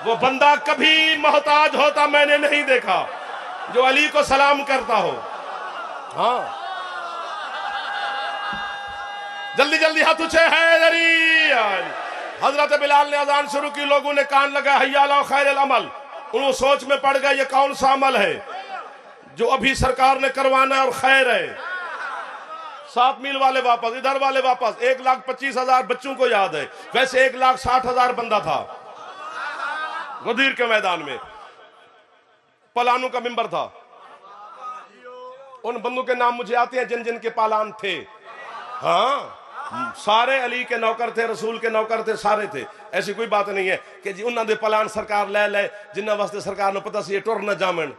वो बंदा कभी मोहताज होता मैंने नहीं देखा जो अली को सलाम करता हो। हाँ, जल्दी जल्दी हाथ ऊंचे हैदरी। हजरत बिलाल ने अजान शुरू की, लोगों ने कान लगा हय्या अला खैरिल अमल। उन्होंने सोच में पड़ गया ये कौन सा अमल है जो अभी सरकार ने करवाना और खैर है। 7 मील वाले वापस, इधर वाले वापस। 1,25,000 बच्चों को याद है, वैसे 1,60,000 बंदा था गदीर के मैदान में। पलानों का मिंबर था, उन बंदों के नाम मुझे आते हैं जिन जिन के पालान थे। हाँ, सारे अली के नौकर थे, रसूल के नौकर थे, सारे थे। ऐसी कोई बात नहीं है कि जी उन्होंने पलान सरकार ले ले, जिन्ना वास्ते सरकार ने पता सी टुर न जामन,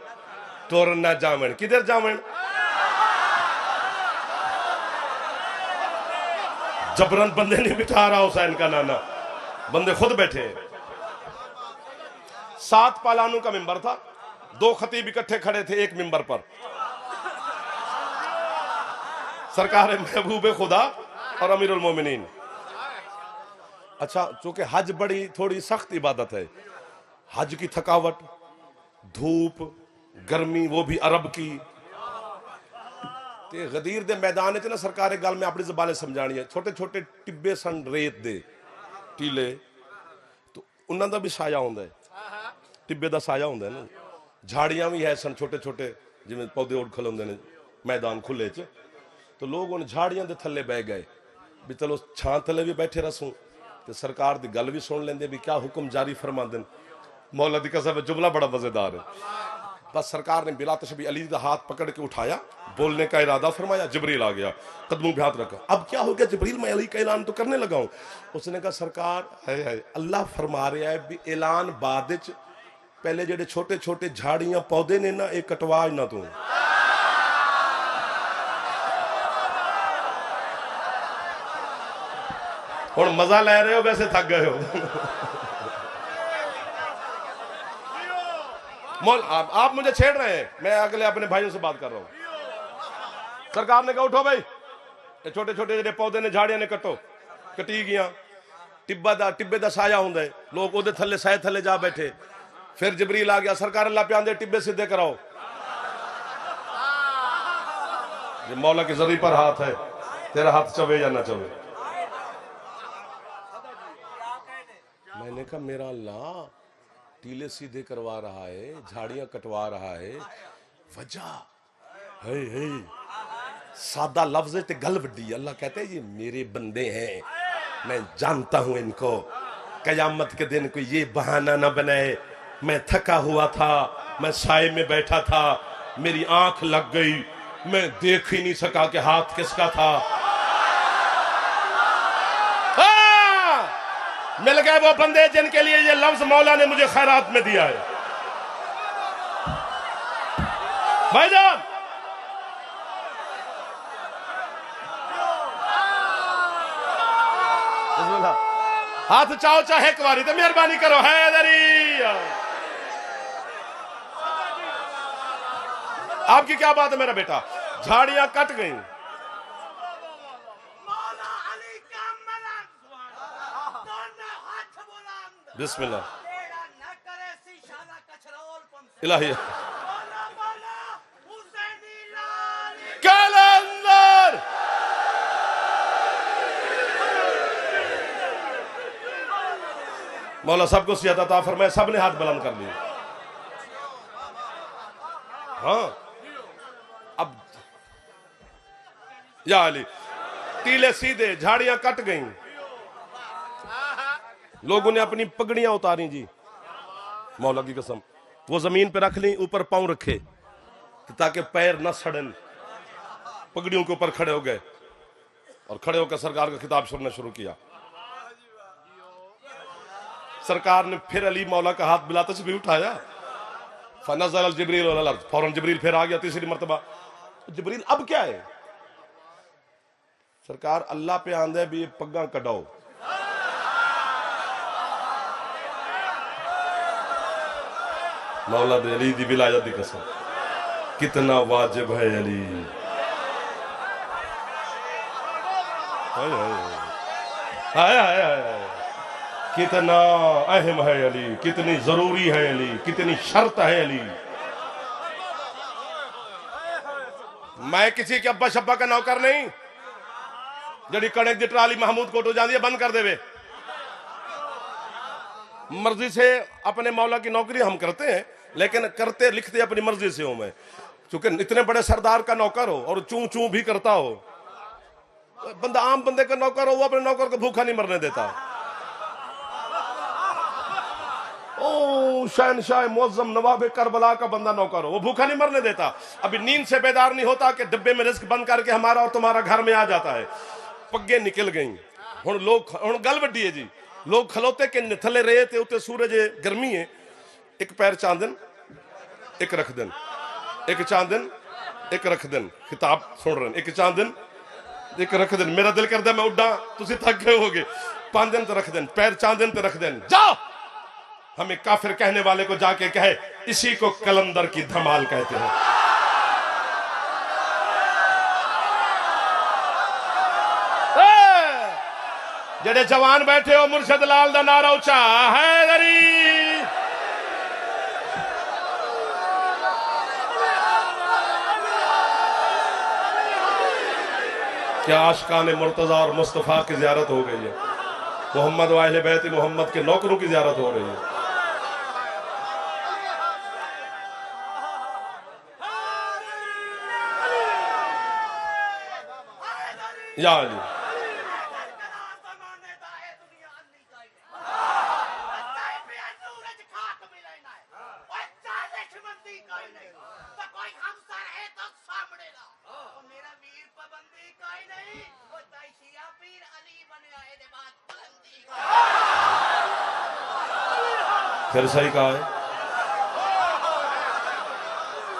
टुर न जामन, किधर जामन, जबरन बंदे नहीं बिठा रहा हुसैन का नाना, बंदे खुद बैठे। 7 पालानों का मिंबर था, 2 खतीब इकट्ठे खड़े थे एक मिंबर पर। सरकार महबूब खुदा और अमीरुल मोमिनीन। अच्छा, चूंकि हज बड़ी थोड़ी सख्त इबादत है, हज की थकावट, धूप, गर्मी, वो भी अरब की, ते गदीर दे मैदान च ना सरकार गल में अपनी जबान समझानी है। छोटे छोटे टिब्बे सन रेत दे टीले, तो उन्हों का भी साया होंदा है, टिब्बे का साया होंदा है ना। झाड़ियां भी है सन छोटे छोटे, जिवें पौधे उड़ खलोंदे ने मैदान खुले च। तो लोग उन झाड़ियां दे थल्ले बह गए भी चलो छां थले भी बैठे रसूं ते सरकार दी गल भी सुन लेंदे भी क्या हुक्म जारी फरमांदे। मौला दी कसम जुमला बड़ा मजेदार है। बस सरकार ने बिला तशबी अली का हाथ पकड़ के उठाया, बोलने का इरादा फरमाया, जिब्रील आ गया, कदमों पे हाथ रखा। अब क्या हो गया जिब्रील, मैं अली का ऐलान तो करने लगा हूं। उसने कहा सरकार है अल्लाह फरमा रहा है भी ऐलान बाद च, पहले जेडे छोटे छोटे झाड़ियां पौधे ने ना, ये कटवा ना तू। हुण मजा ले रहे हो, वैसे थक गए हो। मौल आप मुझे छेड़ रहे हैं, मैं अगले अपने भाइयों से बात कर रहा हूं। सरकार ने कहा उठो भाई, ये छोटे छोटे जेडे पौधे ने झाड़ियां ने कटो, कटी गया। टिब्बे दा साया हुंदा है, लोग ओदे थल्ले साए थल्ले जा बैठे। फिर जिब्रील आ गया, सरकार अल्लाह पे आंदे टिब्बे सीधे कराओ। ये मौला के जरी पर हाथ है, तेरा हाथ चवे या ना चवे। मैंने कहा मेरा अल्लाह टीले सीधे करवा रहा है, झाड़ियां कटवा रहा है, वजह है सादा लफ्ज ते गल वड्डी। अल्लाह कहते हैं ये मेरे बंदे हैं, मैं जानता हूं इनको, कयामत के दिन कोई ये बहाना ना बनाए। मैं थका हुआ था, मैं साए में बैठा था, मेरी आंख लग गई, मैं देख ही नहीं सका कि हाथ किसका था। मिल गए वो बंदे जिनके लिए ये लफ्ज मौला ने मुझे खैरात में दिया है। भाईजान हाथ चाहो चाहे कुवारी तो मेहरबानी करो हैदरी। आपकी क्या बात है मेरा बेटा? झाड़ियां कट गई, बिस्मिल्लाह इलाही कलंदर। मौला सबको सियाता अता फरमाए। सबने हाथ बुलंद कर लिए। हाँ अब या अली, टीले सीधे, झाड़ियां कट गईं, लोगों ने अपनी पगड़ियां उतारी जी, मौला की कसम। वो जमीन पे रख ली, ऊपर पांव रखे ताकि पैर न सड़न। पगड़ियों के ऊपर खड़े हो गए और खड़े होकर सरकार का खिताब सुनना शुरू किया। सरकार ने फिर अली मौला का हाथ बिला तस्बीह उठाया। फनज़ल जिब्रील अलल अर्ज़, फौरन जिब्रील फिर आ गया तीसरी मर्तबा। जिब्रील अब क्या है? सरकार अल्लाह पे आंदे भी पग्गा कटाओ। मौला दे अली दी विलायत दी कसम, कितना वाजिब है अली। हाय हाय हाय, कितना अहम है अली, कितनी जरूरी है अली, कितनी शर्त है अली। मैं किसी के अब्बा शब्बा का नौकर नहीं, जड़ी कणक दी ट्राली महमूद कोटो जाती है बंद कर देवे। मर्जी से अपने मौला की नौकरी हम करते हैं, लेकिन करते लिखते अपनी मर्जी से हूं मैं। क्योंकि इतने बड़े सरदार का नौकर हो और चू चू भी करता हो, बंदा आम बंदे का नौकर हो, वो अपने नौकर को भूखा नहीं मरने देता। ओ शहनशाह मुअज़्ज़म नवाब करबला का बंदा नौकर हो, वो भूखा नहीं मरने देता। अभी नींद से बेदार नहीं होता कि डिब्बे में रिस्क बंद करके हमारा और तुम्हारा घर में आ जाता है। पग्गे निकल गई हुण, लोग हुण गल वड्डी है जी। लोग खलोते के थले रहे थे, उत्ते सूरज गर्मी है, एक पैर चांदन एक रख दिन, एक चांदन एक रख दिन। खिताब सुन रहे, एक चांदन एक रख दिन। मेरा दिल करता मैं उड़ा, तुसी थक गए होगे। 5 दिन तो रख दिन, पैर चांदन तो रख दिन। जाओ हमें काफिर कहने वाले को जाके कहे, इसी को कलंदर की धमाल कहते हैं। जेडे जवान बैठे हो, मुर्शद लाल दा नारा उचा हैदरी। क्या आशिकाने मुर्तजा और मुस्तफा की ज़ियारत हो गई है। मोहम्मद व अहले बैत मोहम्मद के नौकरों की ज़ियारत हो रही है। या अली फिर सही कहा है,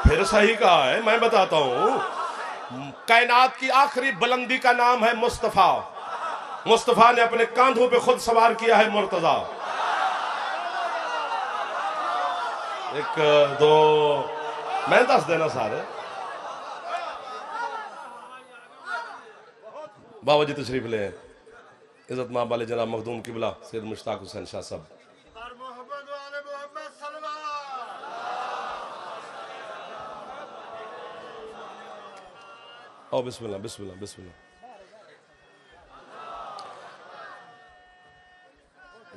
फिर सही कहा है। मैं बताता हूं, कायनात की आखिरी बुलंदी का नाम है मुस्तफा। मुस्तफा ने अपने कांधों पे खुद सवार किया है मुर्तजा। एक दो मैं दस देना सारे बाबा जी तशरीफ ले इज्जत मां वाले जनाब मखदूम किबला सैयद मुश्ताक हुसैन शाह साहब। ओ बिस्मिल्लाह बिस्मिल्लाह बिस्मिल्लाह।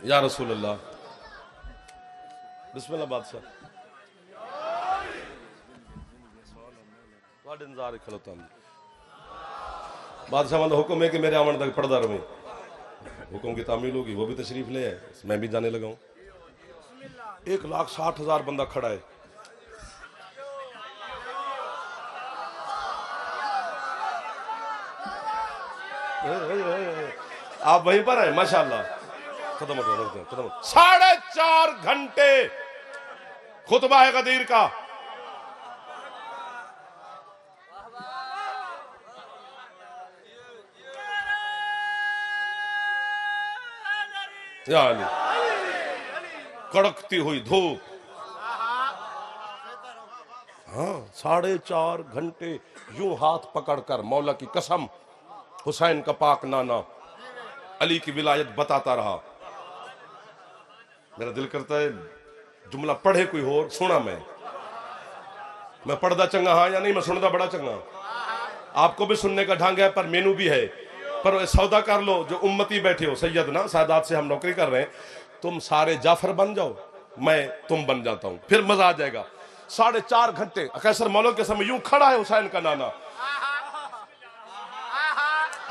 या रसूल अल्लाह, बिस्मिल्लाह बादशाह। थोड़े इंतजार खलोता बादशाह का हुक्म है कि मेरे आवन तक पढ़ता रहे। हुक्म की तामील होगी, वो भी तशरीफ ले आए, मैं भी जाने लगा हूं। 1,60,000 बंदा खड़ा है। आप वहीं पर हैं माशाल्लाह। खत्म हो गया, खत्म। 4.5 घंटे खुतबा है गदीर का। या अली, कड़कती हुई धूप। हाँ, 4.5 घंटे यूं हाथ पकड़कर मौला की कसम हुसैन का पाक नाना अली की विलायत बताता रहा। मेरा दिल करता है जुमला पढ़े कोई और सुना मैं पढ़दा चंगा हाँ या नहीं, मैं सुनदा बड़ा चंगा। आपको भी सुनने का ढंग है पर मेनू भी है। पर सौदा कर लो, जो उम्मती बैठे हो सैयद ना सादात से हम नौकरी कर रहे हैं, तुम सारे जाफर बन जाओ, मैं तुम बन जाता हूं, फिर मजा आ जाएगा। 4.5 घंटे कैसर मौलवी के समय यूं खड़ा है हुसैन का नाना।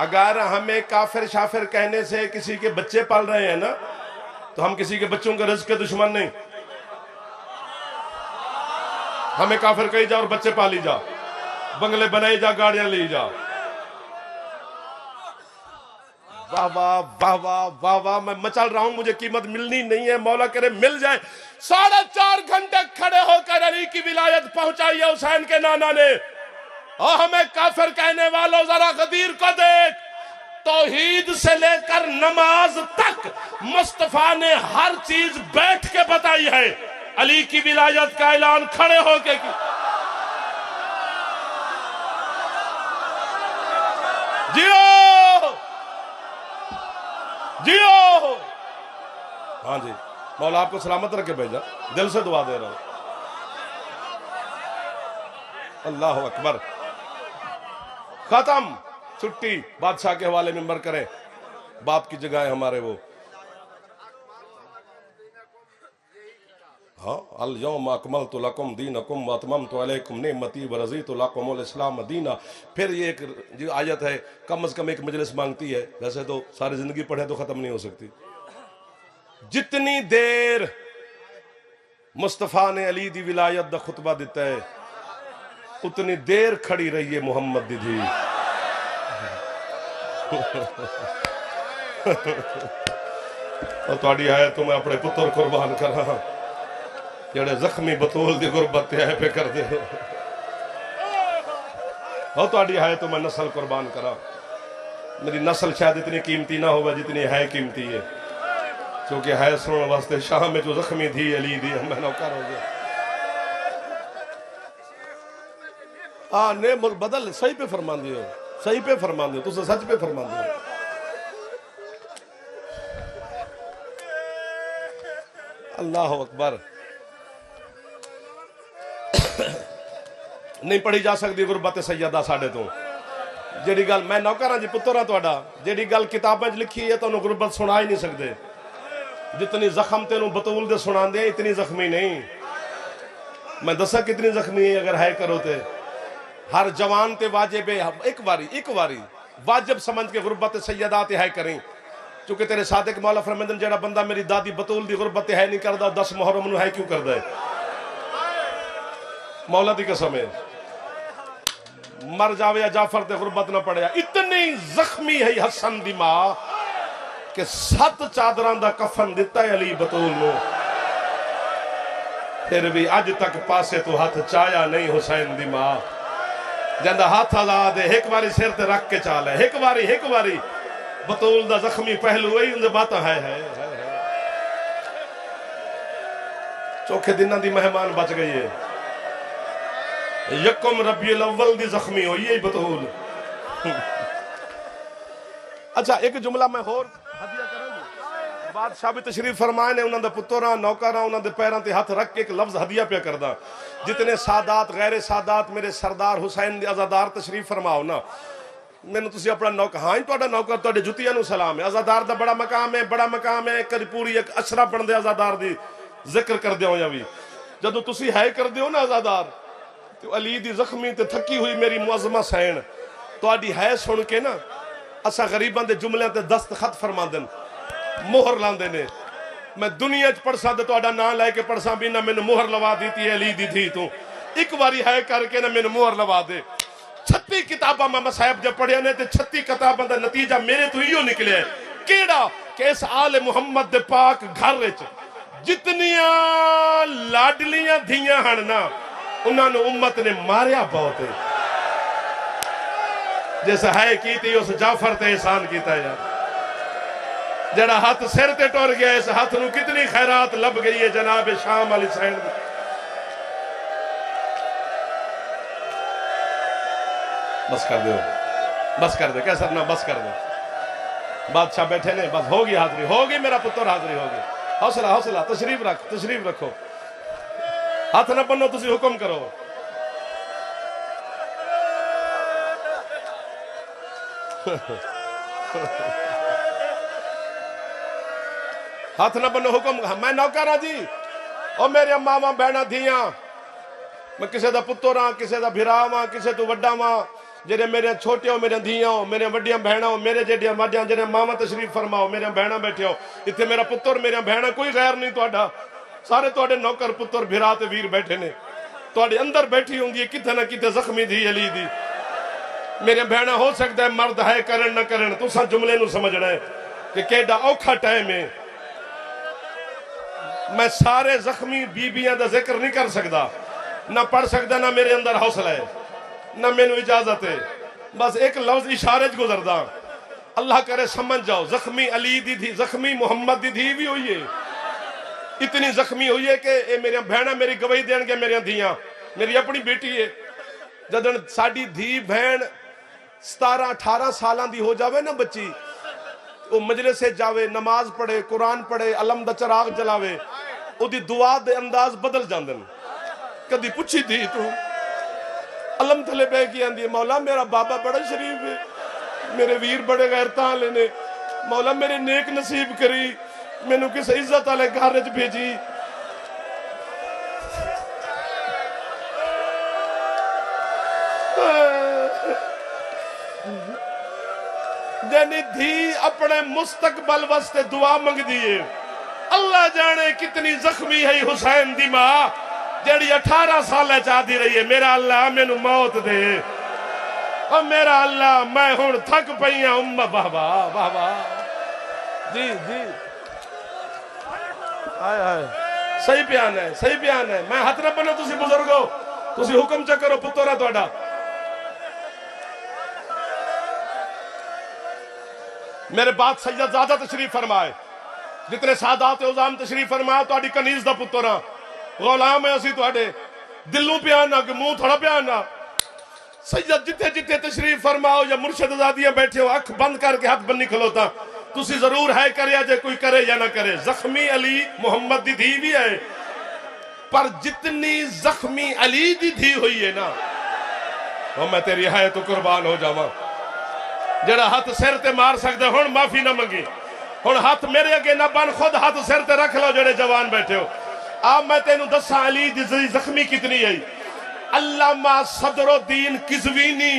अगर हमें काफिर शाफिर कहने से किसी के बच्चे पाल रहे हैं ना, तो हम किसी के बच्चों के रिज़्क़ के दुश्मन नहीं। हमें काफिर कही जा और बच्चे पाली जा, बंगले बनाई जा, गाड़ियां ली जा। वाह वाह वाह वाह वाह वाह, मैं मचल रहा हूं, मुझे कीमत मिलनी नहीं है, मौला करे मिल जाए। 4.5 घंटे खड़े होकर अली की विलायत पहुंचाई है हुसैन के नाना ने। और हमें काफिर कहने वालों, जरा गदीर को देख, तौहीद से लेकर नमाज तक मुस्तफा ने हर चीज बैठ के बताई है। अली की विलायत का ऐलान खड़े होके की। जियो जियो। हाँ जी, मौला आपको सलामत रखे भेजा, दिल से दुआ दे रहा हूं। अल्लाह अकबर। खत्म, छुट्टी। बादशाह के हवाले मिंबर करें, बाप की जगह है हमारे वो। हाँ, अल यौम अकमलतु लकुम दीनकुम व अतममतु अलैकुम निअमती व रज़ीतु लकुमुल इस्लाम दीना। फिर ये एक जो आयत है कम से कम एक मजलिस मांगती है, वैसे तो सारी जिंदगी पढ़े तो खत्म नहीं हो सकती। जितनी देर मुस्तफा ने अली दी विलायत दा खुतबा दिता है, उतनी देर खड़ी रही है मुहम्मद दी जी। और तुहाडी है तो मैं अपने पुत्र कुर्बान करा, जेड़े जख्मी बतूल दी गुरबत है पे कर दे। और तुहाडी है तो मैं नस्ल कुर्बान करा। मेरी नस्ल शायद इतनी कीमती ना होगा जितनी है कीमती है, क्योंकि है सुनने वास्ते शाम में जो जख्मी थी अली दी, मैं नौकर हो गया। ने बदल सही पे फरमान दियो, सही पे फरमान दियो, तुझे सच पे फरमान दियो। अल्लाह अकबर। नहीं पढ़ी जा सकती गुरबत सैयदा साडे तो। जेड़ी गल मैं नौकर हाँ जी, पुत्र हाँ तुहाडा, जेड़ी गल किताबें लिखी है तो गुरबत सुना ही नहीं सकते। जितनी जख्म तेन बतूल दे सुनांदे इतनी जख्मी नहीं। मैं दसा कितनी जख्मी है अगर है करो ते। हर जवान ते वाजिब एक बारी वाजिब समझ के गुरबत सैयदा ते है करें, क्योंकि तेरे सादिक मौला फरमांदे जेड़ा बंदा मेरी दादी बतूल दी गुरबत है नहीं करदा, 10 मुहर्रम नूं है क्यों करदा है। मौला दी कसम है, मर जावे या जाफर ते गुरबत ना पड़िया। इतनी जख्मी है हसन दी मां कि 7 चादरां दा कफन दिता है अली बतूल नूं, फिर भी अज तक पासे तो हाथ चाया नहीं हुसैन दी मां। जंदा हाथ आजाद है, एक बारी सिर ते रख के चाल है, एक बारी बतूल दा जख्मी पहलू ही उनके बात है। चौखे दिनों दी मेहमान बच गई है। यकम रबीउल अव्वल दी जख्मी हुई है बतूल। अच्छा एक जुमला मैं होर हदिया करूंगी। बादशाह भी तशरीफ फरमाए ने, उन्होंने पुत्रा नौकरा उन्होंने पैरों ते हाथ रख के एक लफ्ज हदिया पे करदा, जितने सादात गैर सादात मेरे सरदार हुसैन दे अज़ादार तशरीफ फरमाओ ना, मैंने तुसी अपना नौकर, हाँ ही तुहाडा नौकर, तुहाडे जुतियां नूं सलाम है। अज़ादार दा बड़ा मकाम है, बड़ा मकाम है। कदी पूरी एक अशरा पढ़दे अज़ादार दी जिक्र करदे हो, या भी जदों तुसी है करदे हो ना अज़ादार, तो अली दी जख्मी ते थकी हुई मेरी मुअज़्ज़मा सैन तुहाडी है सुन के ना, असा गरीबां दे जुमलियां ते दस्तखत फरमांदे, मोहर लांदे ने। मैं दुनिया च पढ़सा ते तुहाडा नाम लैके पढ़सा भी ना, मैनू मोहर लवा दी अली दी थी तू, एक बारी है करके ना मैनू मोहर लवा दे। 36 किताबां मैं मसाहिब जब पढ़िया ने, 36 किताबां दा नतीजा मेरे तो इहो निकलिया केड़ा कि इस आले मुहम्मद दे पाक घर विच जितनियां लाडलियां धियां हन ना, उन्हां नूं उम्मत ने मारिया बहुत है। जिस है की उस जाफर ते एहसान किया यार, जड़ा हाथ सिर ते टुर गया, इस हाथ नूं कितनी खैरात लब गई है जनाब शाम अली सैन। बस कर दो, बस कर दे, कैसा ना बस कर दो। बादशाह बैठे ने, बस होगी हाजरी, होगी मेरा पुत्र हाजरी होगी। हौसला हौसला, तशरीफ रख, तशरीफ रखो, हाथ ना बनो, तुसी हुक्म करो। हाथ ना बनो, हुक्म। मैं नौकर जी, और मेरे मावा बहना धियां, मैं किसी का पुत्र हाँ, किसी का भिरा वा, किसी तो वड्डा वा, जेरे मेरे छोटे हो मेरे धियां हो, मेरे वड्डियां बहना हो, मेरे जेडियां माडियां, जेरे मावा तशरीफ फरमाओ, मेरे बहना बैठे हो इतने, मेरा पुत्र मेरिया बहना, कोई गैर नहीं तुहाडा, सारे तुहाडे नौकर पुत्र भिरा ते वीर बैठे ने। तुहाडे अंदर बैठी होंगी किथे ना किथे जख्मी धी अली दी। मेरे बहना हो सकता है मर्द है करन ना करन, तुसा जुमले नूं समझना है कि केड़ा औखा टाइम है। मैं सारे जख्मी बीबियां दा जिक्र नहीं कर सकता, ना पढ़ सकता, ना मेरे अंदर हौसला है, ना मैनू इजाजत है। बस एक लफ्ज इशारे च गुजरदा, अल्लाह करे समझ जाओ। जख्मी अली दी थी, जख्मी मुहम्मद दी थी भी हुई है, इतनी जख्मी हुई है कि ये मेरिया बहना मेरी गवाही देंगे, मेरिया धियां, मेरी अपनी बेटी है। जदन साडी धी बहन 17-18 साल दी हो जावे ना बच्ची, वो मजलिस से जावे, नमाज पढ़े, कुरान पढ़े, अलम दा चराग जलावे, उदी दुआ दे अंदाज बदल जांदे ने। कदी पुछी थी तू अलम थले बह के आंदी, मौला मेरा बाबा बड़ा शरीफ है, मेरे वीर बड़े गैरतां वाले ने, मौला मेरे नेक नसीब करी, मैनू किसी इज्जत वाले घर च भेजी। जनी धी अपने मुस्तकबल वास्ते दुआ मंगदी है, अल्लाह जाने कितनी जख्मी है हुसैन दी मां, जड़ी 18 साल चाहती रही है, मेरा अल्लाह मैनू मौत दे, और मेरा अल्लाह मैं हुण थक पई हां। उम्मा बाबा बाबा जी जी, हाय हाय, सही बयान है, सही बयान है। मैं हाथ ना बनो, तुसी बुजुर्ग हो, तुसी हुक्म च करो, पुत्रा तुहाडा। मेरे बाद सैयद ज़ादा तशरीफ फरमाए, जितने सादात उज़ाम तशरीफ फरमाए, तुहाडी कनीज़ दा पुत्र हां, गुलाम है असी तुहाडे, दिलों प्यार ना कि मुंह थोड़ा प्यार ना। सैयद जिथे जिथे तशरीफ फरमाओ या मुर्शद आजादियां बैठे हो, अख बंद करके हाथ बन्नी खलोता, तुसी जरूर है करे, जे कोई करे या ना करे। जख्मी अली मुहम्मद दी धी भी है, पर जितनी जख्मी अली दी धी हुई है ना, वो मैं तेरी है तो कुर्बान हो जावा। जरा हाथ सिर ते मार सकते, हुण माफी ना मंगी, हुण हाथ मेरे अगे ना बन, खुद हाथ सिर ते रख लो जेड़े जवान बैठे हो। आप मैं तेनू दसा अली दी जख्मी कितनी है। अल्लामा सदरुद्दीन किज़वीनी,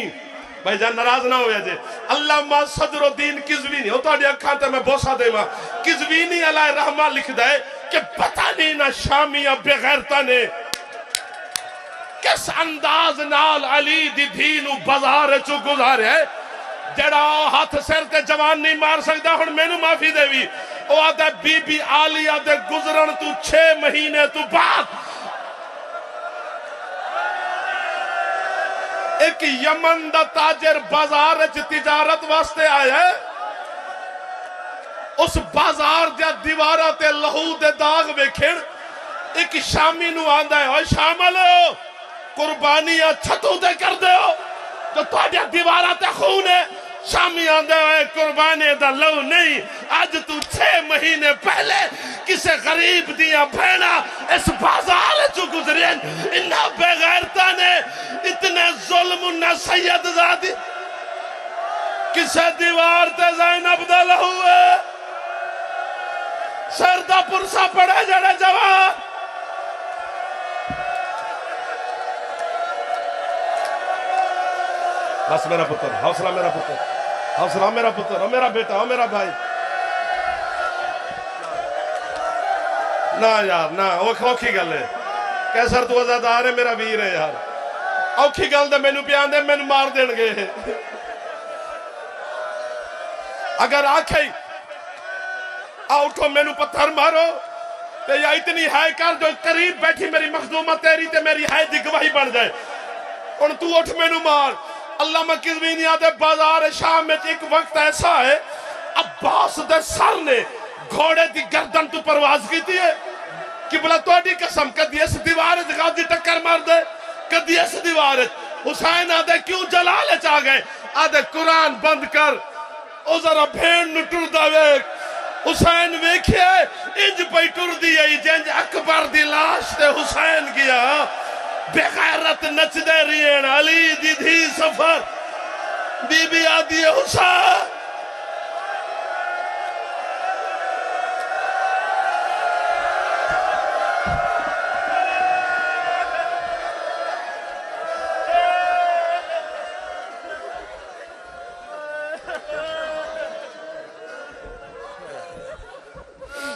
भाई जान नाराज ना होया जे, अल्लामा सदरुद्दीन किज़वीनी, वो तुहाडी अखां ते मैं बोसा देवां, किज़वीनी अलैहि रहमा लिखदा है कि पता नहीं ना शामिया बेगैरता ने किस अंदाज नाल अली दी धी नू बाजार चो गुजारे, जड़ा हाथ सिर ते जवान नहीं मार सकता, हुण मैनू माफी देवी। ओ आदा बीबी आलिया दे गुजरन तू 6 महीने तू बाद एक यमन दा ताजर बाजार च तिजारत वास्ते आया, उस बाजार दी दीवारां ते लहू दे दाग वेखण, एक शामी नू आंदा है, ओए शामिल हो, कुर्बानियां छतों ते कर दे हो, जो तुहाडियां दीवारां ते खून है, शामी आंदे हुए कुर्बाने दा लहू नहीं। अज तू 6 महीने पहले किसे गरीब दिया भैना इस बाजार चो गुजरे। इन्ना बेगैरता ने इतने जुल्म न सैयद ज़ादी किसे दीवार ते ज़ैनब दा लहू है। सर दा पुरसा पड़े जड़े जवान। बस मेरा पुत्र, हौसला मेरा पुत्र, हौसला मेरा पुत्र, मेरा बेटा, ओ मेरा भाई। ना यार ना, वो औखी गल है। कैसर तू आजादार है, मेरा वीर है यार। औखी गल तो मैनू प्यान दे, मैनू मार देंगे। अगर आखे उठो मैनू पत्थर मारो तो या इतनी है कर जो करीब बैठी मेरी मखदूमा तेरी ते मेरी है दी गवाही बन जाए। हुण तू उठ मैनू मार। अल्लामा किज़वीनी आदे बाजार शाम में एक वक्त ऐसा है अब्बास दे सर ने घोड़े की गर्दन तू परवाज की थी है कि बोला तोड़ी कसम कदी इस दीवार गाजी टक्कर मार दे, कदी इस दीवार। हुसैन आदे क्यों जलाल च आ गए? आदे कुरान बंद कर, ओ जरा भेड़ नु टुरदा वेख। हुसैन वेखिए इंज पई टुरदी आई जिंज अकबर दी लाश ते हुसैन गया। बेगैरत नचदे रही अली दी धी सफर बीबी आदि हुसैन